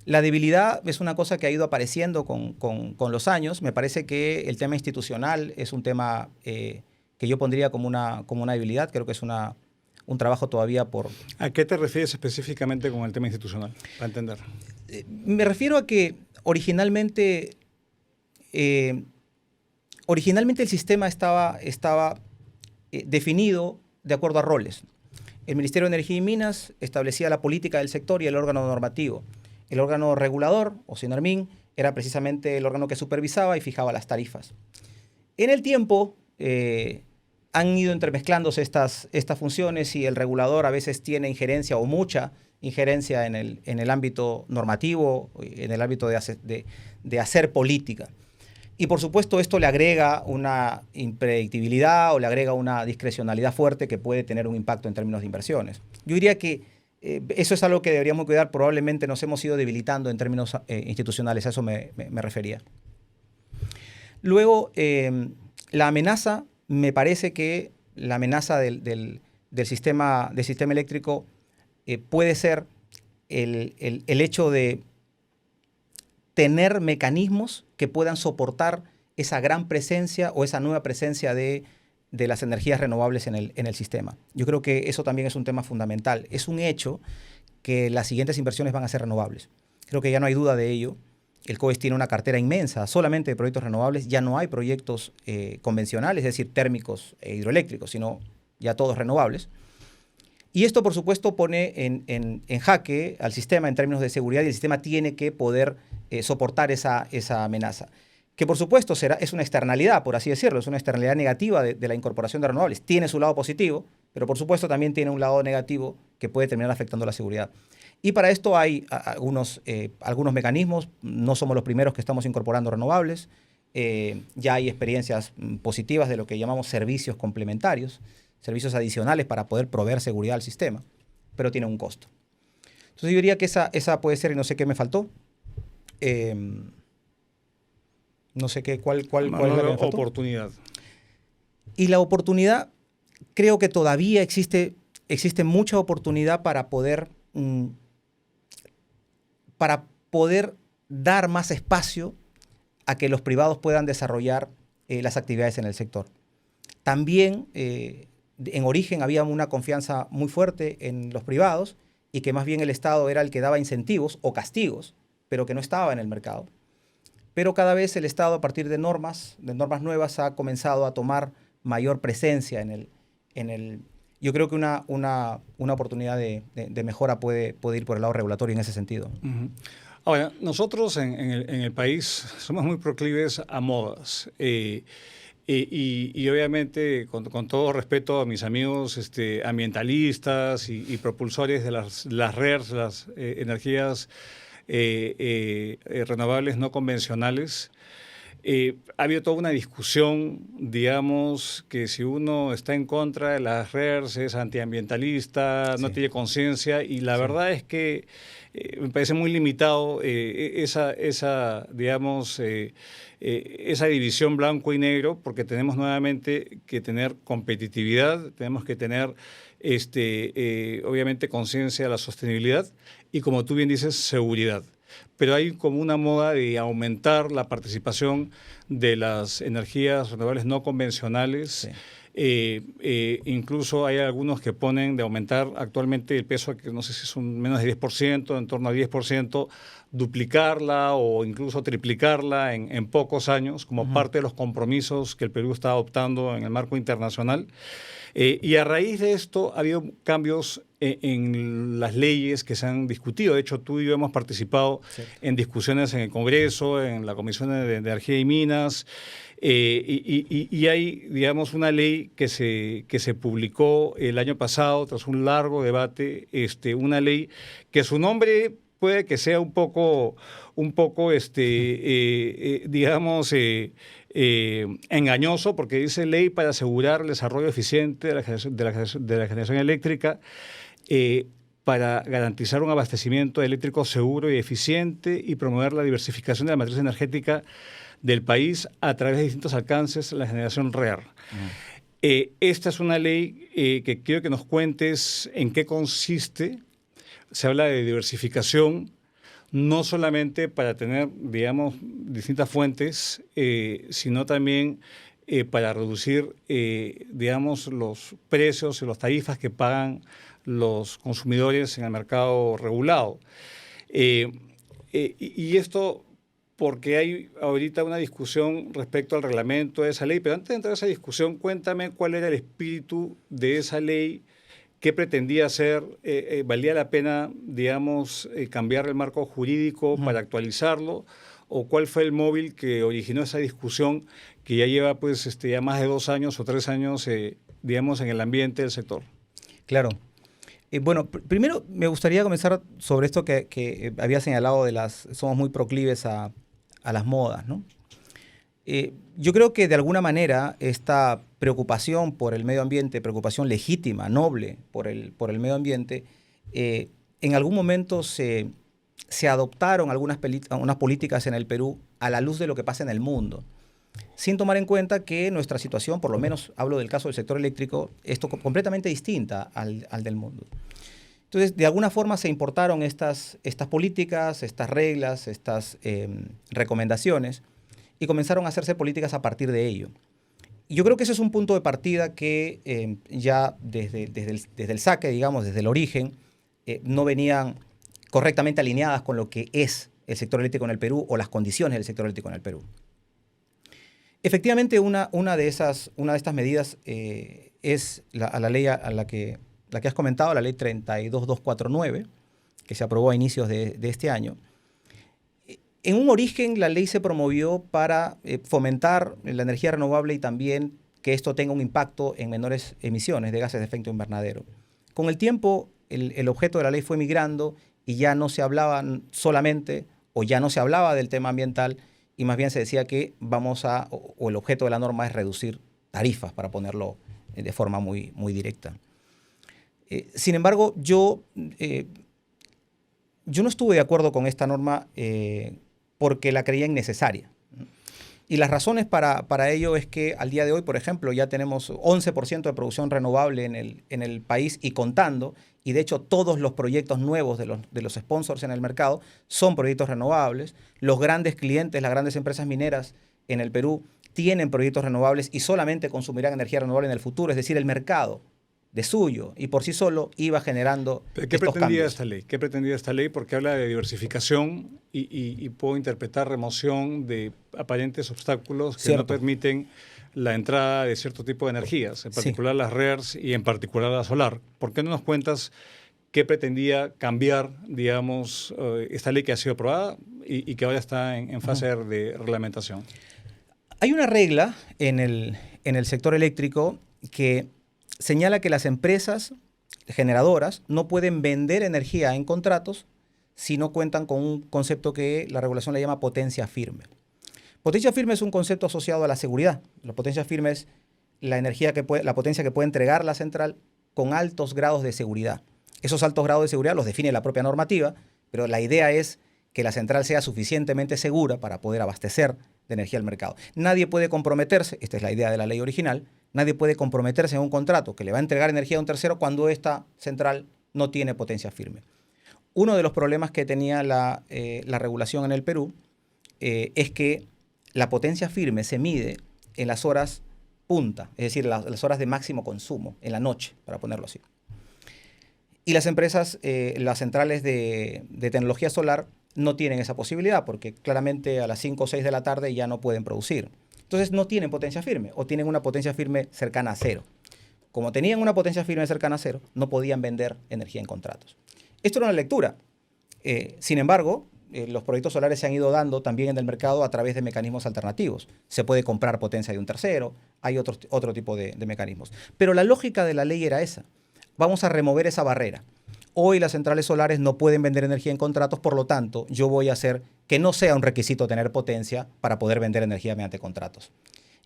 La debilidad es una cosa que ha ido apareciendo con los años. Me parece que el tema institucional es un tema que yo pondría como una debilidad. Creo que es un trabajo todavía por... ¿A qué te refieres específicamente con el tema institucional, para entender? Me refiero a que originalmente el sistema estaba definido de acuerdo a roles. El Ministerio de Energía y Minas establecía la política del sector y el órgano normativo. El órgano regulador, o SENARMIN, era precisamente el órgano que supervisaba y fijaba las tarifas. En el tiempo han ido intermezclándose estas funciones y el regulador a veces tiene injerencia o mucha injerencia en el ámbito normativo, en el ámbito de hacer política. Y por supuesto esto le agrega una impredictibilidad o le agrega una discrecionalidad fuerte que puede tener un impacto en términos de inversiones. Yo diría que eso es algo que deberíamos cuidar. Probablemente nos hemos ido debilitando en términos institucionales, a eso me refería. Luego, la amenaza, me parece que la amenaza del sistema eléctrico puede ser el hecho de tener mecanismos que puedan soportar esa gran presencia o esa nueva presencia de las energías renovables en el sistema. Yo creo que eso también es un tema fundamental. Es un hecho que las siguientes inversiones van a ser renovables. Creo que ya no hay duda de ello. El COES tiene una cartera inmensa solamente de proyectos renovables. Ya no hay proyectos convencionales, es decir, térmicos e hidroeléctricos, sino ya todos renovables. Y esto, por supuesto, pone en jaque al sistema en términos de seguridad y el sistema tiene que poder soportar esa amenaza. Que por supuesto es una externalidad, por así decirlo, es una externalidad negativa de la incorporación de renovables. Tiene su lado positivo, pero por supuesto también tiene un lado negativo que puede terminar afectando la seguridad. Y para esto hay algunos mecanismos. No somos los primeros que estamos incorporando renovables. Ya hay experiencias positivas de lo que llamamos servicios complementarios, servicios adicionales para poder proveer seguridad al sistema, pero tiene un costo. Entonces yo diría que esa puede ser, y no sé qué me faltó. no sé qué, cuál es la que me faltó. Oportunidad. Y la oportunidad, creo que todavía existe mucha oportunidad para poder dar más espacio a que los privados puedan desarrollar las actividades en el sector. También, en origen, había una confianza muy fuerte en los privados y que más bien el Estado era el que daba incentivos o castigos, pero que no estaba en el mercado. Pero cada vez el Estado, a partir de normas nuevas, ha comenzado a tomar mayor presencia en el. Yo creo que una oportunidad de mejora puede ir por el lado regulatorio en ese sentido. Uh-huh. Ahora, nosotros en el país somos muy proclives a modas. Y obviamente, con todo respeto a mis amigos ambientalistas y propulsores de las RERs, las energías renovables no convencionales, ha habido toda una discusión, digamos, que si uno está en contra de las RERs es antiambientalista, no tiene conciencia, y la verdad es que me parece muy limitado digamos, esa división blanco y negro, porque tenemos nuevamente que tener competitividad, tenemos que tener obviamente conciencia de la sostenibilidad y, como tú bien dices, seguridad. Pero hay como una moda de aumentar la participación de las energías renovables no convencionales. Sí. Incluso hay algunos que ponen de aumentar actualmente el peso, que no sé si es menos de 10%, en torno a 10%, duplicarla o incluso triplicarla en pocos años, como parte de los compromisos que el Perú está adoptando en el marco internacional. Y a raíz de esto ha habido cambios en las leyes que se han discutido. De hecho, tú y yo hemos participado en discusiones en el Congreso, en la Comisión de Energía y Minas, y hay, digamos, una ley que se publicó el año pasado tras un largo debate, una ley que su nombre puede que sea un poco digamos, engañoso, porque dice Ley para asegurar el desarrollo eficiente de la generación eléctrica, para garantizar un abastecimiento eléctrico seguro y eficiente y promover la diversificación de la matriz energética del país a través de distintos alcances de la generación RER. Esta es una ley que quiero que nos cuentes en qué consiste. Se habla de diversificación, no solamente para tener, digamos, distintas fuentes, sino también para reducir, digamos, los precios y las tarifas que pagan los consumidores en el mercado regulado. Y esto porque hay ahorita una discusión respecto al reglamento de esa ley, pero antes de entrar a esa discusión, cuéntame cuál era el espíritu de esa ley. ¿Qué pretendía hacer? ¿Valía la pena, digamos, cambiar el marco jurídico para actualizarlo? ¿O cuál fue el móvil que originó esa discusión que ya lleva pues, ya más de 2 años o 3 años, digamos, en el ambiente del sector? Claro. Bueno, primero me gustaría comenzar sobre esto que había señalado somos muy proclives a las modas, ¿no? Yo creo que de alguna manera esta preocupación por el medio ambiente, preocupación legítima, noble por el medio ambiente, en algún momento se adoptaron unas políticas en el Perú a la luz de lo que pasa en el mundo, sin tomar en cuenta que nuestra situación, por lo menos hablo del caso del sector eléctrico, es completamente distinta al del mundo. Entonces, de alguna forma se importaron estas políticas, estas reglas, estas recomendaciones, y comenzaron a hacerse políticas a partir de ello. Y yo creo que ese es un punto de partida que ya desde el saque, digamos, desde el origen, no venían correctamente alineadas con lo que es el sector eléctrico en el Perú o las condiciones del sector eléctrico en el Perú. Efectivamente, una de estas medidas es la ley a la que has comentado, la ley 32249, que se aprobó a inicios de este año. En un origen, la ley se promovió para fomentar la energía renovable y también que esto tenga un impacto en menores emisiones de gases de efecto invernadero. Con el tiempo, el objeto de la ley fue migrando y ya no se hablaba solamente, o ya no se hablaba del tema ambiental, y más bien se decía que el objeto de la norma es reducir tarifas, para ponerlo de forma muy, muy directa. Sin embargo, yo no estuve de acuerdo con esta norma porque la creían necesaria. Y las razones para ello es que al día de hoy, por ejemplo, ya tenemos 11% de producción renovable en el país y contando, y de hecho todos los proyectos nuevos de los sponsors en el mercado son proyectos renovables. Los grandes clientes, las grandes empresas mineras en el Perú tienen proyectos renovables y solamente consumirán energía renovable en el futuro, es decir, el mercado de suyo y por sí solo iba generando ¿Qué pretendía cambios. esta ley? ¿Qué pretendía esta ley? Porque habla de diversificación y puedo interpretar remoción de aparentes obstáculos que no permiten la entrada de cierto tipo de energías, en particular las REERs y en particular la solar. ¿Por qué no nos cuentas qué pretendía cambiar, digamos, esta ley que ha sido aprobada y que ahora está en fase de reglamentación? Hay una regla en el sector eléctrico que señala que las empresas generadoras no pueden vender energía en contratos si no cuentan con un concepto que la regulación le llama potencia firme. Potencia firme es un concepto asociado a la seguridad. La potencia firme es la potencia que puede entregar la central con altos grados de seguridad. Esos altos grados de seguridad los define la propia normativa, pero la idea es que la central sea suficientemente segura para poder abastecer de energía al mercado. Nadie puede comprometerse, esta es la idea de la ley original, nadie puede comprometerse en un contrato que le va a entregar energía a un tercero cuando esta central no tiene potencia firme. Uno de los problemas que tenía la regulación en el Perú es que la potencia firme se mide en las horas punta, es decir, las horas de máximo consumo, en la noche, para ponerlo así. Y las empresas, las centrales de tecnología solar no tienen esa posibilidad porque claramente a las 5 o 6 de la tarde ya no pueden producir. Entonces no tienen potencia firme o tienen una potencia firme cercana a cero. Como tenían una potencia firme cercana a cero, no podían vender energía en contratos. Esto era una lectura. Sin embargo, los proyectos solares se han ido dando también en el mercado a través de mecanismos alternativos. Se puede comprar potencia de un tercero, hay otro tipo de mecanismos. Pero la lógica de la ley era esa. Vamos a remover esa barrera. Hoy las centrales solares no pueden vender energía en contratos, por lo tanto, yo voy a hacer que no sea un requisito tener potencia para poder vender energía mediante contratos.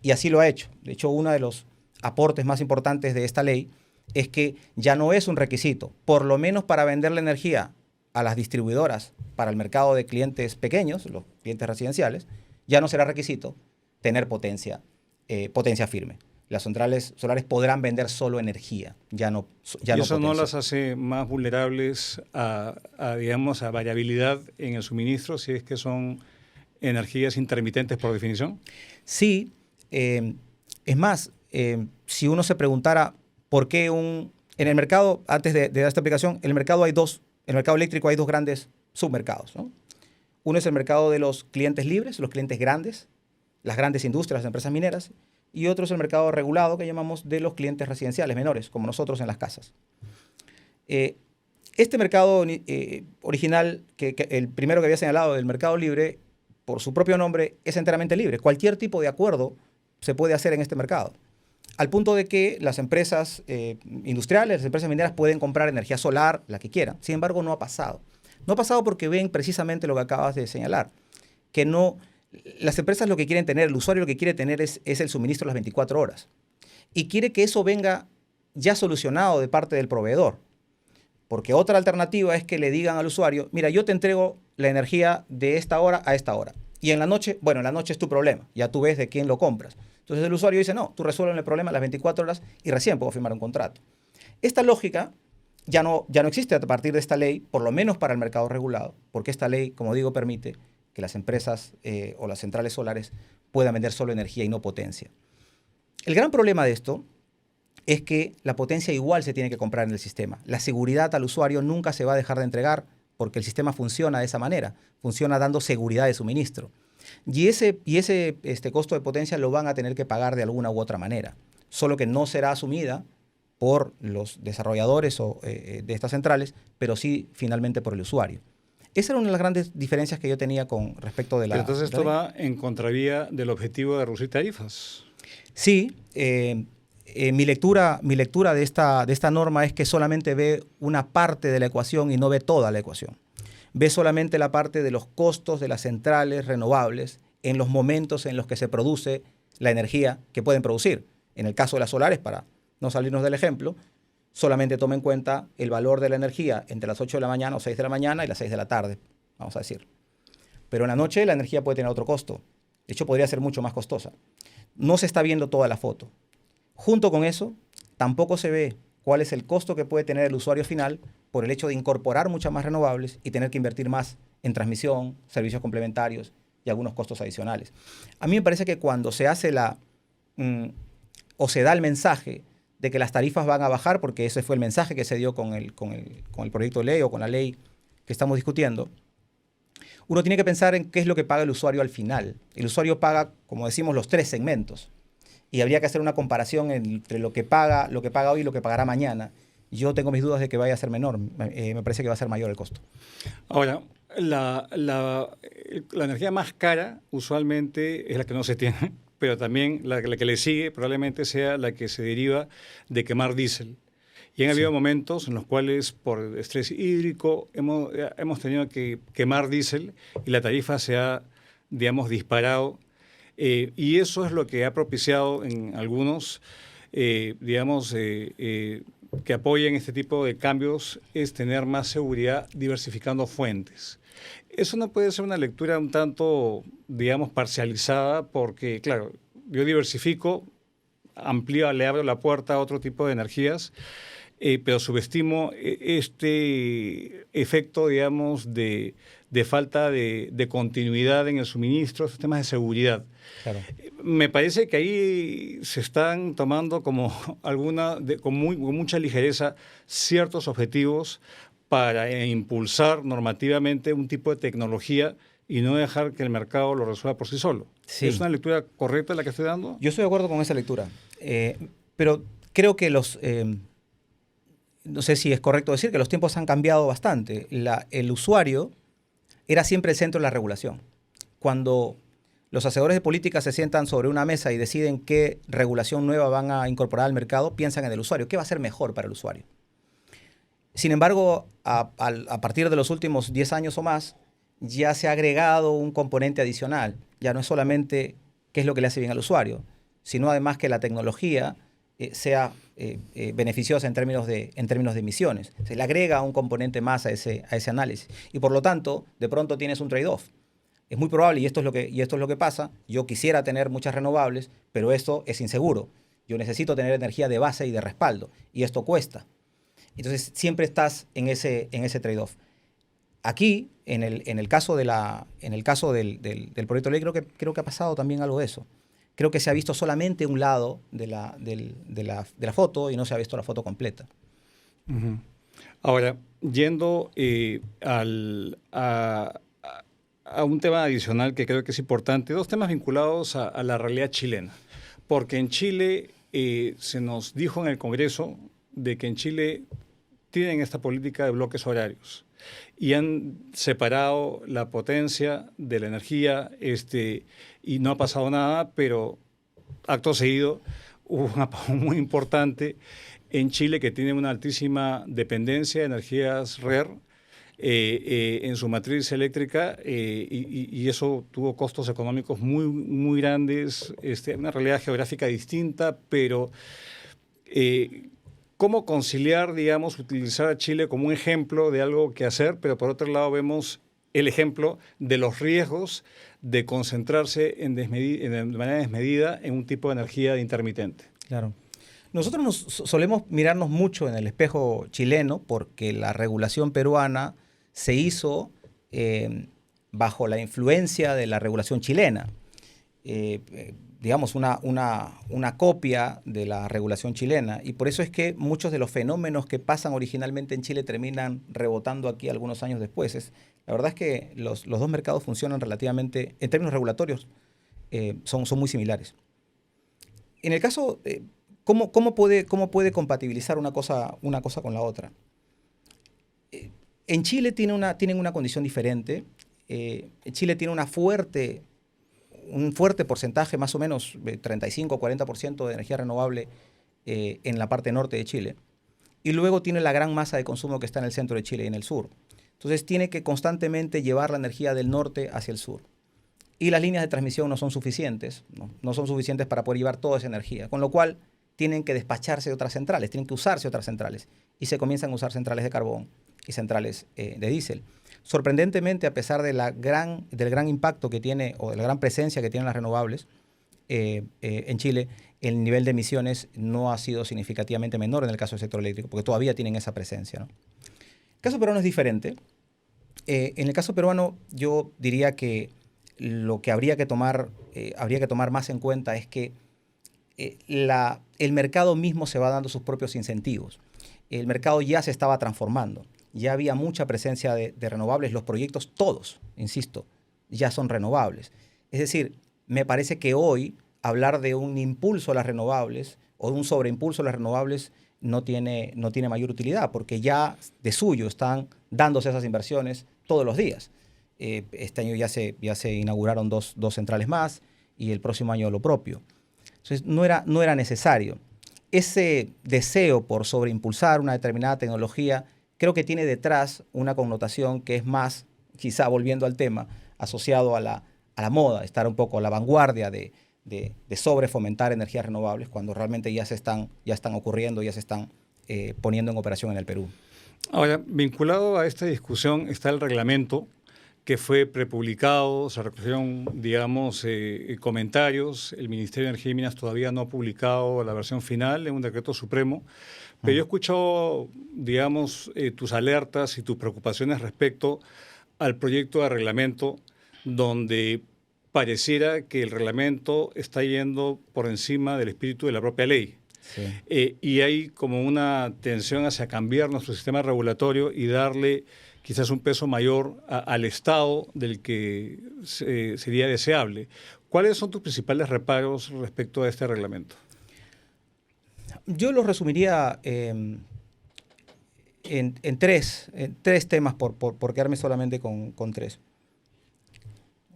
Y así lo ha hecho. De hecho, uno de los aportes más importantes de esta ley es que ya no es un requisito, por lo menos para vender la energía a las distribuidoras para el mercado de clientes pequeños, los clientes residenciales, ya no será requisito tener potencia firme. Las centrales solares podrán vender solo energía, ya no potencia. ¿Y eso no las hace más vulnerables digamos, a variabilidad en el suministro, si es que son energías intermitentes por definición? Sí. Es más, si uno se preguntara por qué en el mercado, antes de dar esta aplicación, en el mercado eléctrico hay dos grandes submercados, ¿no? Uno es el mercado de los clientes libres, los clientes grandes, las grandes industrias, las empresas mineras, y otro es el mercado regulado que llamamos de los clientes residenciales menores, como nosotros en las casas. Este mercado original, el primero que había señalado, del mercado libre, por su propio nombre, es enteramente libre. Cualquier tipo de acuerdo se puede hacer en este mercado. Al punto de que las empresas industriales, las empresas mineras pueden comprar energía solar, la que quieran. Sin embargo, no ha pasado. No ha pasado porque ven precisamente lo que acabas de señalar, que no... Las empresas lo que quieren tener, el usuario lo que quiere tener es el suministro las 24 horas. Y quiere que eso venga ya solucionado de parte del proveedor. Porque otra alternativa es que le digan al usuario, mira, yo te entrego la energía de esta hora a esta hora. Y en la noche, bueno, en la noche es tu problema. Ya tú ves de quién lo compras. Entonces el usuario dice, no, tú resuelves el problema a las 24 horas y recién puedo firmar un contrato. Esta lógica ya no existe a partir de esta ley, por lo menos para el mercado regulado, porque esta ley, como digo, permite que las empresas o las centrales solares puedan vender solo energía y no potencia. El gran problema de esto es que la potencia igual se tiene que comprar en el sistema. La seguridad al usuario nunca se va a dejar de entregar porque el sistema funciona de esa manera, funciona dando seguridad de suministro. Y ese costo de potencia lo van a tener que pagar de alguna u otra manera, solo que no será asumida por los desarrolladores de estas centrales, pero sí finalmente por el usuario. Esa era una de las grandes diferencias que yo tenía con respecto de la... Pero entonces esto va en contravía del objetivo de reducir tarifas. Sí, mi lectura de esta norma es que solamente ve una parte de la ecuación y no ve toda la ecuación. Ve solamente la parte de los costos de las centrales renovables en los momentos en los que se produce la energía que pueden producir. En el caso de las solares, para no salirnos del ejemplo, solamente toma en cuenta el valor de la energía entre las 8 de la mañana o 6 de la mañana y las 6 de la tarde, vamos a decir. pero en la noche la energía puede tener otro costo. De hecho, podría ser mucho más costosa. No se está viendo toda la foto. Junto con eso, tampoco se ve cuál es el costo que puede tener el usuario final por el hecho de incorporar muchas más renovables y tener que invertir más en transmisión, servicios complementarios y algunos costos adicionales. A mí me parece que cuando se hace o se da el mensaje de que las tarifas van a bajar, porque ese fue el mensaje que se dio con el proyecto de ley o con la ley que estamos discutiendo, uno tiene que pensar en qué es lo que paga el usuario al final. El usuario paga, como decimos, los 3 segmentos. Y habría que hacer una comparación entre lo que paga hoy y lo que pagará mañana. Yo tengo mis dudas de que vaya a ser menor. Me parece que va a ser mayor el costo. Ahora, la energía más cara usualmente es la que no se tiene, pero también la que le sigue probablemente sea la que se deriva de quemar diésel. Y han habido momentos en los cuales, por estrés hídrico, hemos tenido que quemar diésel y la tarifa se ha, digamos, disparado. Y eso es lo que ha propiciado en algunos, digamos, que apoyen este tipo de cambios, es tener más seguridad diversificando fuentes. Eso no puede ser una lectura un tanto, digamos, parcializada, porque, claro, yo diversifico, amplío, le abro la puerta a otro tipo de energías, pero subestimo este efecto, digamos, de falta de continuidad en el suministro, estos temas de seguridad. Claro. Me parece que ahí se están tomando con mucha ligereza ciertos objetivos para impulsar normativamente un tipo de tecnología y no dejar que el mercado lo resuelva por sí solo. Sí. ¿Es una lectura correcta la que estoy dando? Yo estoy de acuerdo con esa lectura, pero creo que no sé si es correcto decir que los tiempos han cambiado bastante. El usuario era siempre el centro de la regulación. Cuando los hacedores de política se sientan sobre una mesa y deciden qué regulación nueva van a incorporar al mercado, piensan en el usuario. ¿Qué va a ser mejor para el usuario? Sin embargo, a partir de los últimos 10 años o más, ya se ha agregado un componente adicional. Ya no es solamente qué es lo que le hace bien al usuario, sino además que la tecnología sea beneficiosa en términos de emisiones. Se le agrega un componente más a ese análisis. Y por lo tanto, de pronto tienes un trade-off. Es muy probable, y esto es lo que pasa, yo quisiera tener muchas renovables, pero esto es inseguro. Yo necesito tener energía de base y de respaldo, y esto cuesta. Entonces, siempre estás en ese trade-off. Aquí, en el caso del proyecto de ley, creo que ha pasado también algo de eso. Creo que se ha visto solamente un lado de la foto y no se ha visto la foto completa. Uh-huh. Ahora, yendo a un tema adicional que creo que es importante, 2 temas vinculados a la realidad chilena. Porque en Chile se nos dijo en el Congreso de que en Chile tienen esta política de bloques horarios y han separado la potencia de la energía y no ha pasado nada, pero acto seguido hubo un apagón muy importante en Chile que tiene una altísima dependencia de energías RER en su matriz eléctrica y eso tuvo costos económicos muy, muy grandes, una realidad geográfica distinta, pero ¿cómo conciliar, digamos, utilizar a Chile como un ejemplo de algo que hacer, pero por otro lado vemos el ejemplo de los riesgos de concentrarse de manera desmedida en un tipo de energía intermitente? Claro. Nosotros solemos mirarnos mucho en el espejo chileno porque la regulación peruana se hizo bajo la influencia de la regulación chilena. Digamos, una copia de la regulación chilena. Y por eso es que muchos de los fenómenos que pasan originalmente en Chile terminan rebotando aquí algunos años después. La verdad es que los 2 mercados funcionan relativamente, en términos regulatorios, son muy similares. En el caso, ¿cómo puede compatibilizar una cosa con la otra? En Chile tienen una condición diferente. Chile tiene un fuerte porcentaje, más o menos 35-40% de energía renovable en la parte norte de Chile. Y luego tiene la gran masa de consumo que está en el centro de Chile y en el sur. Entonces tiene que constantemente llevar la energía del norte hacia el sur. Y las líneas de transmisión no son suficientes, no son suficientes para poder llevar toda esa energía. Con lo cual tienen que despacharse de otras centrales, tienen que usarse otras centrales. Y se comienzan a usar centrales de carbón y centrales de diésel. sorprendentemente, a pesar de del gran impacto que tiene o de la gran presencia que tienen las renovables, en Chile, el nivel de emisiones no ha sido significativamente menor en el caso del sector eléctrico, porque todavía tienen esa presencia, ¿no? El caso peruano es diferente. En el caso peruano, yo diría que lo que habría que tomar más en cuenta es que el mercado mismo se va dando sus propios incentivos. El mercado ya se estaba transformando. Ya había mucha presencia de renovables. Los proyectos todos, insisto, ya son renovables. Es decir, me parece que hoy hablar de un impulso a las renovables o de un sobreimpulso a las renovables no tiene mayor utilidad, porque ya de suyo están dándose esas inversiones todos los días. Este año ya se inauguraron dos centrales más y el próximo año lo propio. Entonces no era necesario. Ese deseo por sobreimpulsar una determinada tecnología creo que tiene detrás una connotación que es más, quizá volviendo al tema, asociado a la moda, estar un poco a la vanguardia de sobrefomentar energías renovables cuando realmente ya están ocurriendo, ya se están poniendo en operación en el Perú. Ahora, vinculado a esta discusión está el reglamento que fue prepublicado, se recogieron, digamos, comentarios. El Ministerio de Energía y Minas todavía no ha publicado la versión final de un decreto supremo, pero yo he escuchado, digamos, tus alertas y tus preocupaciones respecto al proyecto de reglamento, donde pareciera que el reglamento está yendo por encima del espíritu de la propia ley. Sí. Y hay como una tensión hacia cambiar nuestro sistema regulatorio y darle quizás un peso mayor al Estado del que sería deseable. ¿Cuáles son tus principales reparos respecto a este reglamento? Yo los resumiría en tres temas, por quedarme solamente con tres.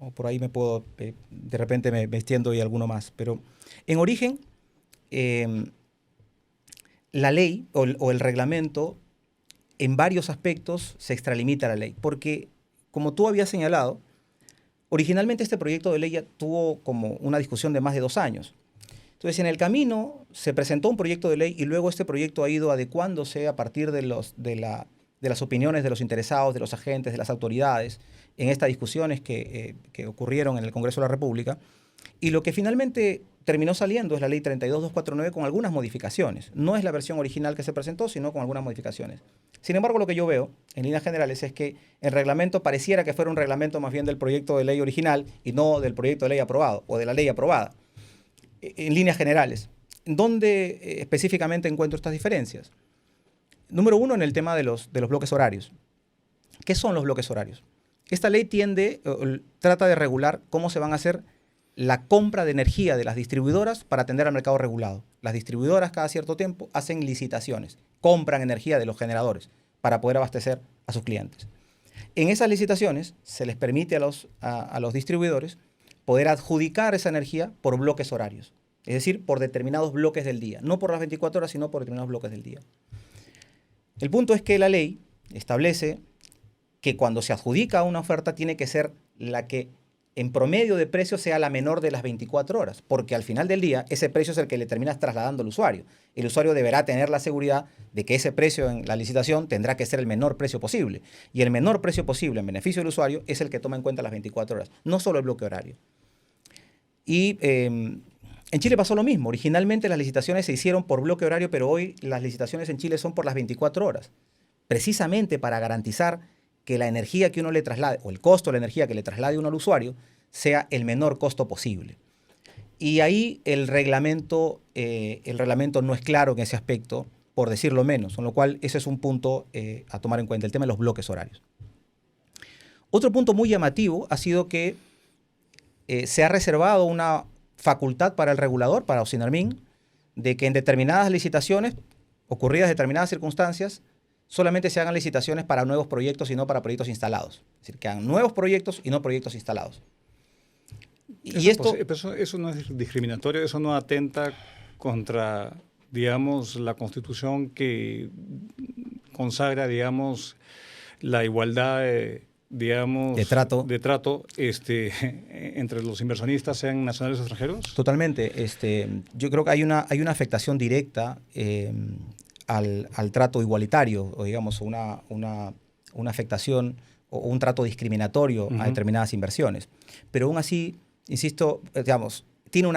O por ahí me puedo, de repente me extiendo y alguno más. Pero en origen, la ley o el reglamento en varios aspectos se extralimita la ley, porque como tú habías señalado, originalmente este proyecto de ley ya tuvo como una discusión de más de 2 años. Entonces, en el camino se presentó un proyecto de ley y luego este proyecto ha ido adecuándose a partir de las opiniones de los interesados, de los agentes, de las autoridades, en estas discusiones que ocurrieron en el Congreso de la República. Y lo que finalmente terminó saliendo es la ley 32249 con algunas modificaciones. No es la versión original que se presentó, sino con algunas modificaciones. Sin embargo, lo que yo veo, en líneas generales, es que el reglamento pareciera que fuera un reglamento más bien del proyecto de ley original y no del proyecto de ley aprobado o de la ley aprobada. En líneas generales, ¿dónde específicamente encuentro estas diferencias? Número uno, en el tema de los bloques horarios. ¿Qué son los bloques horarios? Esta ley trata de regular cómo se van a hacer la compra de energía de las distribuidoras para atender al mercado regulado. Las distribuidoras cada cierto tiempo hacen licitaciones, compran energía de los generadores para poder abastecer a sus clientes. En esas licitaciones se les permite a los distribuidores poder adjudicar esa energía por bloques horarios, es decir, por determinados bloques del día, no por las 24 horas, sino por determinados bloques del día. El punto es que la ley establece que cuando se adjudica una oferta tiene que ser la que en promedio de precio sea la menor de las 24 horas, porque al final del día ese precio es el que le terminas trasladando al usuario. El usuario deberá tener la seguridad de que ese precio en la licitación tendrá que ser el menor precio posible. Y el menor precio posible en beneficio del usuario es el que toma en cuenta las 24 horas, no solo el bloque horario. Y en Chile pasó lo mismo. Originalmente las licitaciones se hicieron por bloque horario, pero hoy las licitaciones en Chile son por las 24 horas, precisamente para garantizar que la energía que uno le traslade, o el costo de la energía que le traslade uno al usuario, sea el menor costo posible. Y ahí el reglamento no es claro en ese aspecto, por decirlo menos, con lo cual ese es un punto a tomar en cuenta, el tema de los bloques horarios. Otro punto muy llamativo ha sido que se ha reservado una facultad para el regulador, para OSINARMIN, de que en determinadas licitaciones, ocurridas determinadas circunstancias, solamente se hagan licitaciones para nuevos proyectos y no para proyectos instalados. Es decir, que hagan nuevos proyectos y no proyectos instalados. Y eso no es discriminatorio, eso no atenta contra, digamos, la Constitución que consagra, digamos, la igualdad de trato entre los inversionistas, sean nacionales o extranjeros. Totalmente. Yo creo que hay una afectación directa al trato igualitario, o digamos, una afectación o un trato discriminatorio a determinadas inversiones. Pero aún así, insisto, digamos, tiene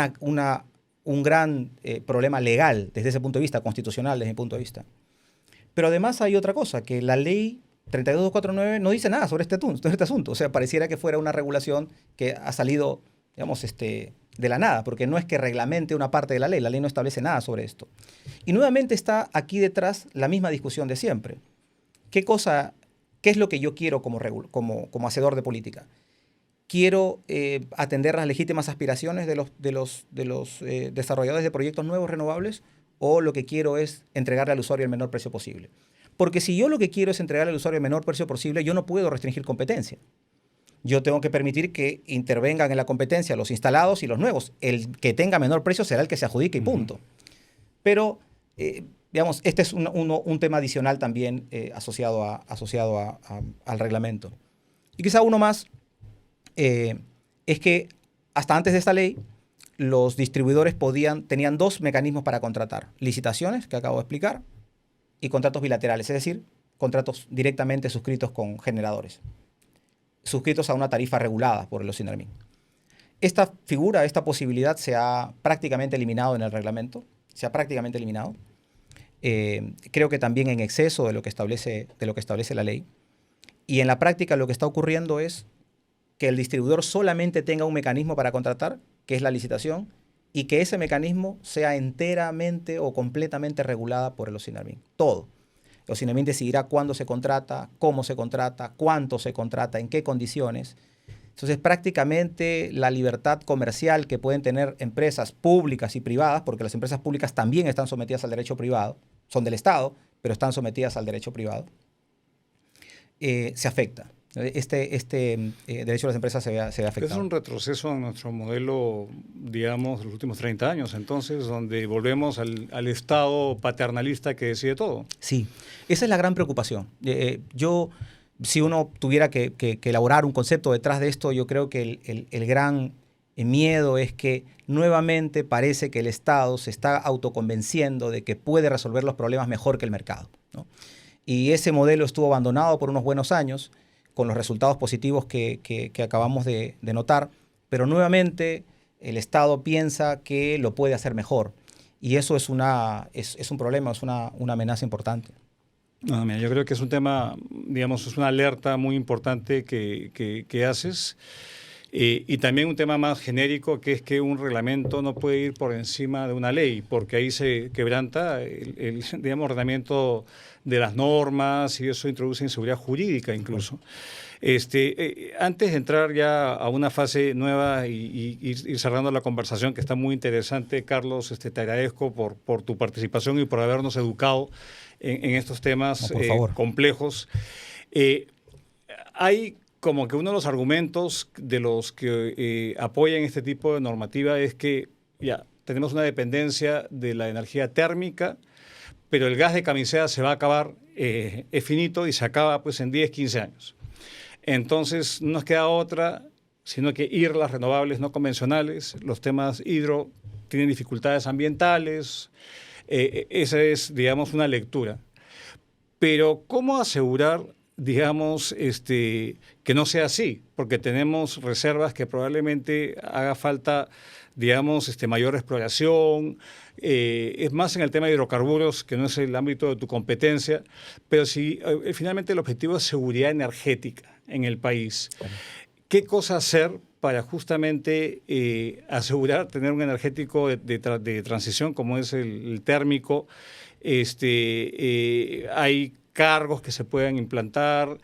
un gran problema legal desde ese punto de vista, constitucional desde mi punto de vista. Pero además hay otra cosa, que la ley 32249 no dice nada sobre este asunto. O sea, pareciera que fuera una regulación que ha salido, digamos, de la nada, porque no es que reglamente una parte de la ley no establece nada sobre esto. Y nuevamente está aquí detrás la misma discusión de siempre. ¿Qué es lo que yo quiero como hacedor de política? ¿Quiero atender las legítimas aspiraciones de los desarrolladores de proyectos nuevos renovables? ¿O lo que quiero es entregarle al usuario el menor precio posible? Porque si yo lo que quiero es entregarle al usuario el menor precio posible, yo no puedo restringir competencia. Yo tengo que permitir que intervengan en la competencia los instalados y los nuevos. El que tenga menor precio será el que se adjudique y punto. Pero, digamos, este es un tema adicional también asociado al reglamento. Y quizá uno más es que hasta antes de esta ley, los distribuidores tenían dos mecanismos para contratar. Licitaciones, que acabo de explicar, y contratos bilaterales, es decir, contratos directamente suscritos con generadores, suscritos a una tarifa regulada por el OSINARMIN. Esta figura, esta posibilidad se ha prácticamente eliminado en el reglamento, creo que también en exceso de lo que establece la ley. Y en la práctica lo que está ocurriendo es que el distribuidor solamente tenga un mecanismo para contratar, que es la licitación, y que ese mecanismo sea enteramente o completamente regulada por el OSINARMIN. Todo. El OSINARMIN decidirá cuándo se contrata, cómo se contrata, cuánto se contrata, en qué condiciones. Entonces, prácticamente la libertad comercial que pueden tener empresas públicas y privadas, porque las empresas públicas también están sometidas al derecho privado, son del Estado, pero están sometidas al derecho privado, se afecta. Este derecho de las empresas se ve afectado. Es un retroceso en nuestro modelo, digamos, de los últimos 30 años, entonces, donde volvemos al Estado paternalista que decide todo. Sí, esa es la gran preocupación. Si uno tuviera que elaborar un concepto detrás de esto, yo creo que el gran miedo es que nuevamente parece que el Estado se está autoconvenciendo de que puede resolver los problemas mejor que el mercado, ¿no? Y ese modelo estuvo abandonado por unos buenos años, con los resultados positivos que acabamos de notar, pero nuevamente el Estado piensa que lo puede hacer mejor. Y eso es un problema, es una amenaza importante. No, mira, yo creo que es un tema, digamos, es una alerta muy importante que haces. Y también un tema más genérico, que es que un reglamento no puede ir por encima de una ley, porque ahí se quebranta el digamos, ordenamiento de las normas y eso introduce inseguridad jurídica incluso. Antes de entrar ya a una fase nueva y ir cerrando la conversación, que está muy interesante, Carlos, te agradezco por tu participación y por habernos educado en estos temas complejos. Hay como que uno de los argumentos de los que apoyan este tipo de normativa es que ya tenemos una dependencia de la energía térmica, pero el gas de camisea se va a acabar, es finito y se acaba pues en 10, 15 años. Entonces no nos queda otra sino que ir a las renovables no convencionales. Los temas hidro tienen dificultades ambientales, esa es, digamos, una lectura. Pero ¿cómo asegurar, digamos, que no sea así? Porque tenemos reservas que probablemente haga falta, digamos, mayor exploración. Es más en el tema de hidrocarburos, que no es el ámbito de tu competencia, pero si finalmente el objetivo es seguridad energética en el país, ¿qué cosa hacer para justamente asegurar tener un energético de transición como es el térmico? Hay cargos que se puedan implantar,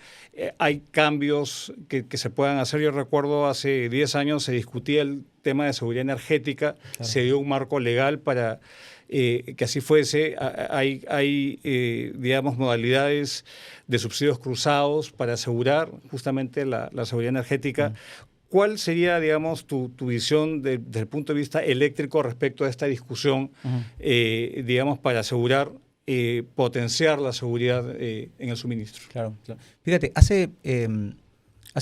hay cambios que se puedan hacer. Yo recuerdo hace 10 años se discutía el tema de seguridad energética, claro. Se dio un marco legal para que así fuese. Hay digamos, modalidades de subsidios cruzados para asegurar justamente la seguridad energética. ¿Cuál sería, digamos, tu visión desde el punto de vista eléctrico respecto a esta discusión, digamos, para asegurar, potenciar la seguridad en el suministro? Claro. Fíjate, hace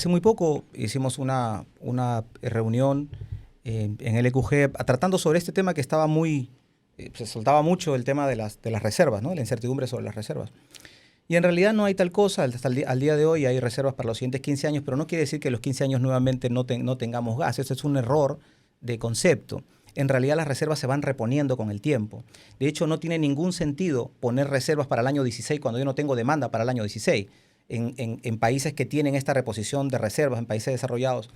muy poco hicimos una reunión en el EQG tratando sobre este tema que estaba se soltaba mucho el tema de las reservas, ¿no? La incertidumbre sobre las reservas. Y en realidad no hay tal cosa. Hasta al día de hoy hay reservas para los siguientes 15 años, pero no quiere decir que los 15 años nuevamente no tengamos gas. Eso es un error de concepto. En realidad las reservas se van reponiendo con el tiempo. De hecho, no tiene ningún sentido poner reservas para el año 16 cuando yo no tengo demanda para el año 16. En países que tienen esta reposición de reservas, en países desarrollados,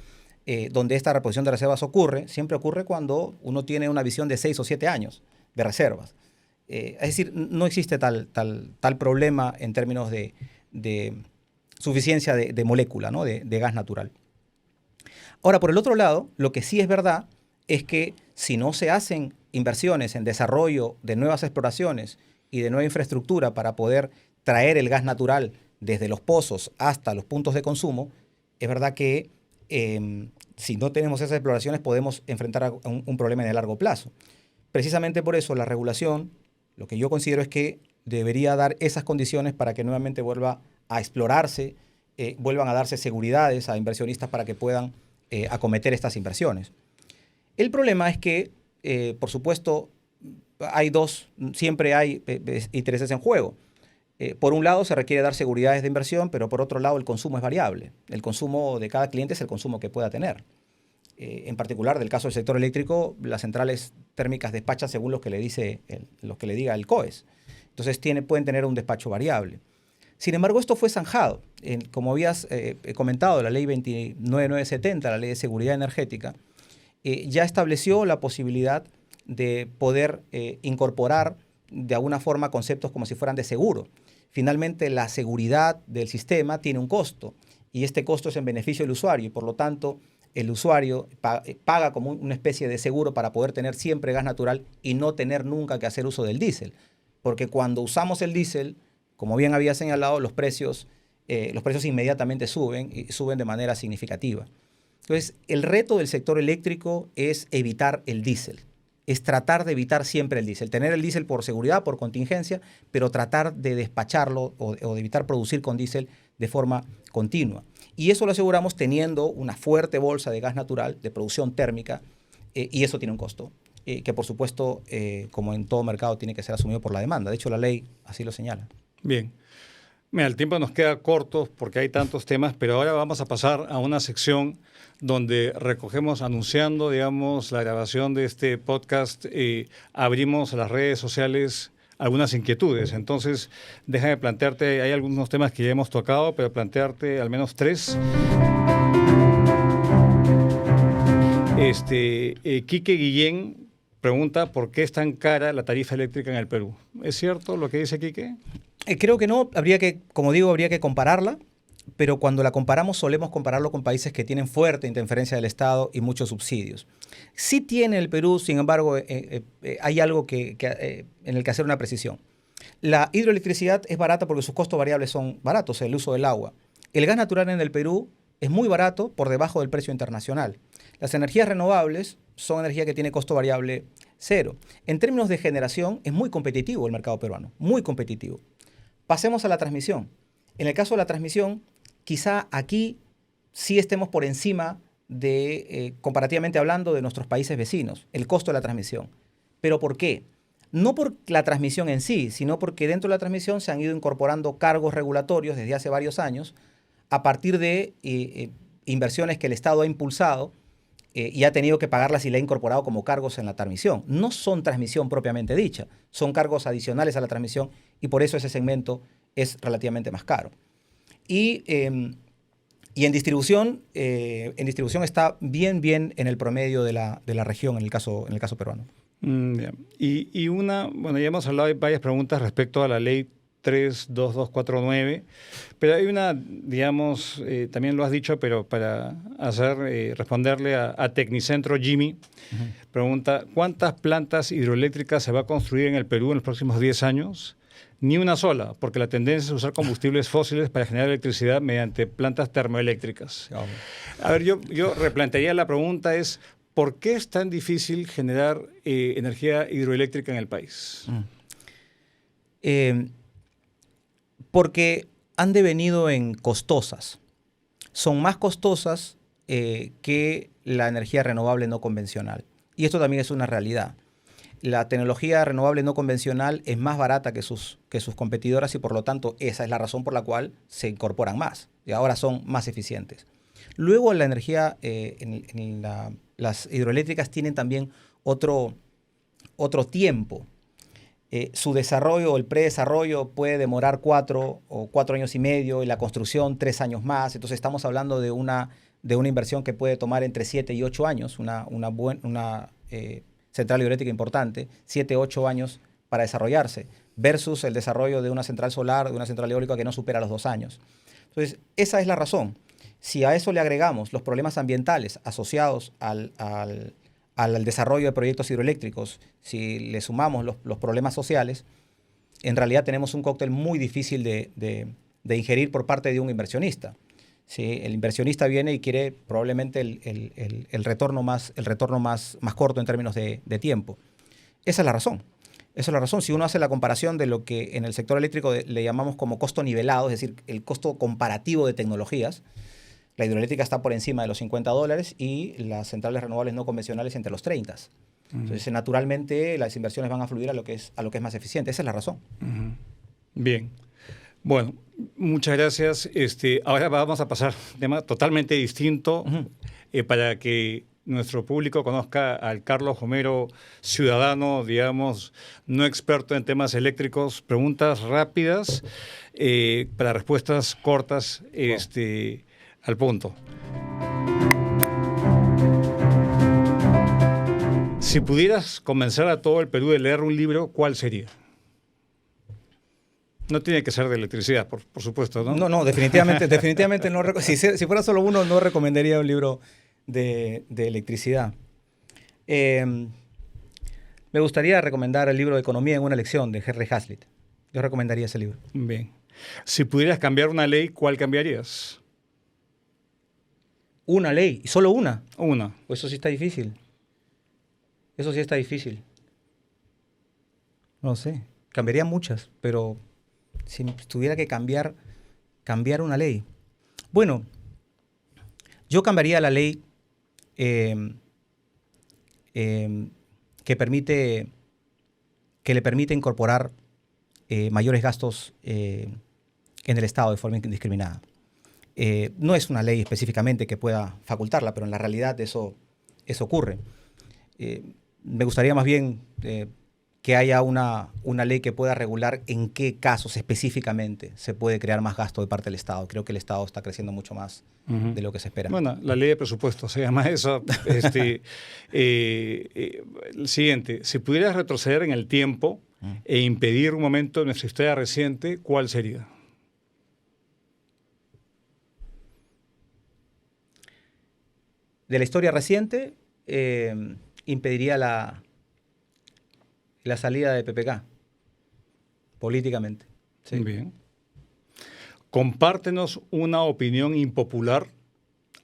donde esta reposición de reservas ocurre, siempre ocurre cuando uno tiene una visión de 6 o 7 años de reservas. Es decir, no existe tal problema en términos de suficiencia de molécula, ¿no? de gas natural. Ahora, por el otro lado, lo que sí es verdad es que si no se hacen inversiones en desarrollo de nuevas exploraciones y de nueva infraestructura para poder traer el gas natural desde los pozos hasta los puntos de consumo, es verdad que si no tenemos esas exploraciones podemos enfrentar a un problema en el largo plazo. Precisamente por eso la regulación, lo que yo considero es que debería dar esas condiciones para que nuevamente vuelva a explorarse, vuelvan a darse seguridades a inversionistas para que puedan acometer estas inversiones. El problema es que, por supuesto, siempre hay intereses en juego. Por un lado se requiere dar seguridades de inversión, pero por otro lado el consumo es variable. El consumo de cada cliente es el consumo que pueda tener. En particular, del caso del sector eléctrico, las centrales térmicas despachan según lo que le diga el COES. Entonces pueden tener un despacho variable. Sin embargo, esto fue zanjado. Como habías comentado, la ley 29970, la ley de seguridad energética, ya estableció la posibilidad de poder incorporar de alguna forma conceptos como si fueran de seguro. Finalmente, la seguridad del sistema tiene un costo y este costo es en beneficio del usuario y por lo tanto el usuario paga como una especie de seguro para poder tener siempre gas natural y no tener nunca que hacer uso del diésel. Porque cuando usamos el diésel, como bien había señalado, los precios inmediatamente suben y suben de manera significativa. Entonces, el reto del sector eléctrico es evitar el diésel. Es tratar de evitar siempre el diésel. Tener el diésel por seguridad, por contingencia, pero tratar de despacharlo o de evitar producir con diésel de forma continua. Y eso lo aseguramos teniendo una fuerte bolsa de gas natural, de producción térmica, y eso tiene un costo, que por supuesto, como en todo mercado, tiene que ser asumido por la demanda. De hecho, la ley así lo señala. Bien. Mira, el tiempo nos queda corto porque hay tantos temas, pero ahora vamos a pasar a una sección donde recogemos anunciando, digamos, la grabación de este podcast, abrimos a las redes sociales algunas inquietudes. Entonces, déjame plantearte, hay algunos temas que ya hemos tocado, pero plantearte al menos 3. Quique Guillén pregunta por qué es tan cara la tarifa eléctrica en el Perú. ¿Es cierto lo que dice Quique? Creo que no, como digo, habría que compararla, pero cuando la comparamos solemos compararlo con países que tienen fuerte interferencia del Estado y muchos subsidios. Sí tiene el Perú, sin embargo, hay algo en el que hacer una precisión. La hidroelectricidad es barata porque sus costos variables son baratos, el uso del agua. El gas natural en el Perú es muy barato por debajo del precio internacional. Las energías renovables son energía que tiene costo variable cero. En términos de generación es muy competitivo el mercado peruano, muy competitivo. Pasemos a la transmisión. En el caso de la transmisión, quizá aquí sí estemos por encima comparativamente hablando, de nuestros países vecinos, el costo de la transmisión. ¿Pero por qué? No por la transmisión en sí, sino porque dentro de la transmisión se han ido incorporando cargos regulatorios desde hace varios años a partir de inversiones que el Estado ha impulsado y ha tenido que pagarlas y le ha incorporado como cargos en la transmisión. No son transmisión propiamente dicha, son cargos adicionales a la transmisión y por eso ese segmento es relativamente más caro. Y en distribución está bien en el promedio de la región en el caso peruano. Yeah. Bueno, ya hemos hablado de varias preguntas respecto a la ley 32249, pero hay una, digamos, también lo has dicho, pero para responderle a Tecnicentro Jimmy, pregunta, ¿cuántas plantas hidroeléctricas se va a construir en el Perú en los próximos 10 años? Ni una sola, porque la tendencia es usar combustibles fósiles para generar electricidad mediante plantas termoeléctricas. A ver, yo replantearía la pregunta es, ¿por qué es tan difícil generar energía hidroeléctrica en el país? Porque han devenido en costosas. Son más costosas que la energía renovable no convencional. Y esto también es una realidad. La tecnología renovable no convencional es más barata que sus competidoras y por lo tanto esa es la razón por la cual se incorporan más y ahora son más eficientes. Luego la energía, las hidroeléctricas tienen también otro tiempo. Su desarrollo o el predesarrollo puede demorar 4 o 4 años y medio y la construcción 3 años más. Entonces estamos hablando de una inversión que puede tomar entre 7 y 8 años, una central hidroeléctrica importante, 7, 8 años para desarrollarse, versus el desarrollo de una central solar, de una central eólica que no supera los 2 años. Entonces, esa es la razón. Si a eso le agregamos los problemas ambientales asociados al desarrollo de proyectos hidroeléctricos, si le sumamos los problemas sociales, en realidad tenemos un cóctel muy difícil de ingerir por parte de un inversionista. ¿Sí? El inversionista viene y quiere probablemente el retorno más corto en términos de tiempo. Esa es la razón. Esa es la razón. Si uno hace la comparación de lo que en el sector eléctrico le llamamos como costo nivelado, es decir, el costo comparativo de tecnologías, la hidroeléctrica está por encima de los $50 y las centrales renovables no convencionales entre los 30. Entonces, naturalmente, las inversiones van a fluir a lo que es más eficiente. Esa es la razón. Bien. Bueno, muchas gracias. Ahora vamos a pasar a un tema totalmente distinto para que nuestro público conozca al Carlos Homero, ciudadano, digamos, no experto en temas eléctricos. Preguntas rápidas para respuestas cortas al punto. Si pudieras convencer a todo el Perú de leer un libro, ¿cuál sería? No tiene que ser de electricidad, por supuesto, ¿no? No, definitivamente no. Si fuera solo uno, no recomendaría un libro de electricidad. Me gustaría recomendar el libro de Economía en una lección de Henry Hazlitt. Yo recomendaría ese libro. Bien. Si pudieras cambiar una ley, ¿cuál cambiarías? ¿Una ley? ¿Solo una? Una. Pues eso sí está difícil. Eso sí está difícil. No sé. Cambiaría muchas, pero si tuviera que cambiar una ley. Bueno, yo cambiaría la ley que le permite incorporar mayores gastos en el Estado de forma indiscriminada. No es una ley específicamente que pueda facultarla, pero en la realidad eso ocurre. Me gustaría más bien que haya una ley que pueda regular en qué casos específicamente se puede crear más gasto de parte del Estado. Creo que el Estado está creciendo mucho más de lo que se espera. Bueno, la ley de presupuesto se llama eso. El siguiente, si pudieras retroceder en el tiempo e impedir un momento de nuestra historia reciente, ¿cuál sería? De la historia reciente, impediría la salida de PPK, políticamente. Sí. Bien. Compártenos una opinión impopular,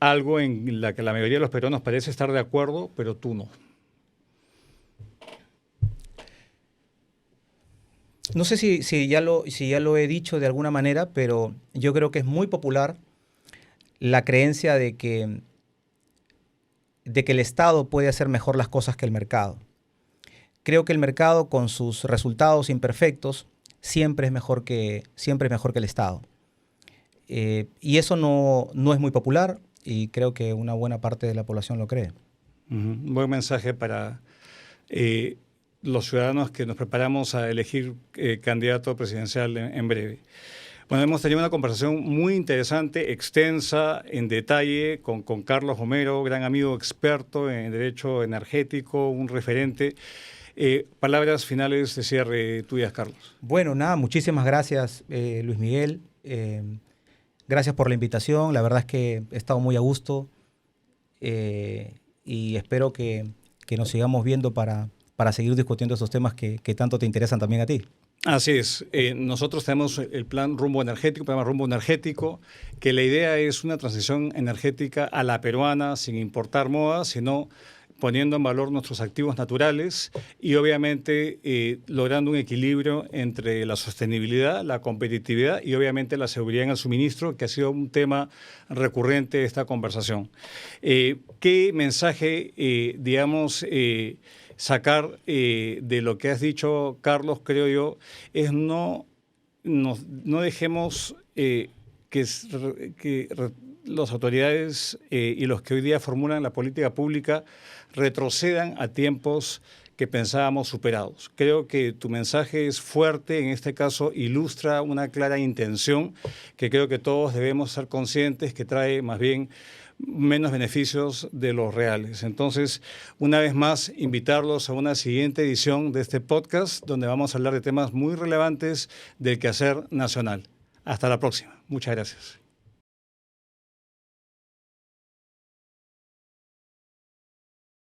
algo en la que la mayoría de los peruanos parece estar de acuerdo, pero tú no. No sé si ya lo he dicho de alguna manera, pero yo creo que es muy popular la creencia de que el Estado puede hacer mejor las cosas que el mercado. Creo que el mercado, con sus resultados imperfectos, siempre es mejor que el Estado. Y eso no es muy popular y creo que una buena parte de la población lo cree. Un buen mensaje para los ciudadanos que nos preparamos a elegir candidato presidencial en breve. Bueno, hemos tenido una conversación muy interesante, extensa, en detalle, con Carlos Homero, gran amigo experto en derecho energético, un referente. Palabras finales de cierre tuyas, Carlos. Bueno, nada, muchísimas gracias, Luis Miguel. Gracias por la invitación. La verdad es que he estado muy a gusto y espero que nos sigamos viendo para seguir discutiendo estos temas que tanto te interesan también a ti. Así es. Nosotros tenemos el plan Rumbo Energético, programa Rumbo Energético, que la idea es una transición energética a la peruana, sin importar moda, sino poniendo en valor nuestros activos naturales y obviamente logrando un equilibrio entre la sostenibilidad, la competitividad y obviamente la seguridad en el suministro, que ha sido un tema recurrente de esta conversación. ¿Qué mensaje, sacar de lo que has dicho, Carlos, creo yo, es no dejemos que las autoridades y los que hoy día formulan la política pública retrocedan a tiempos que pensábamos superados. Creo que tu mensaje es fuerte, en este caso ilustra una clara intención que creo que todos debemos ser conscientes que trae más bien menos beneficios de los reales. Entonces, una vez más, invitarlos a una siguiente edición de este podcast donde vamos a hablar de temas muy relevantes del quehacer nacional. Hasta la próxima. Muchas gracias.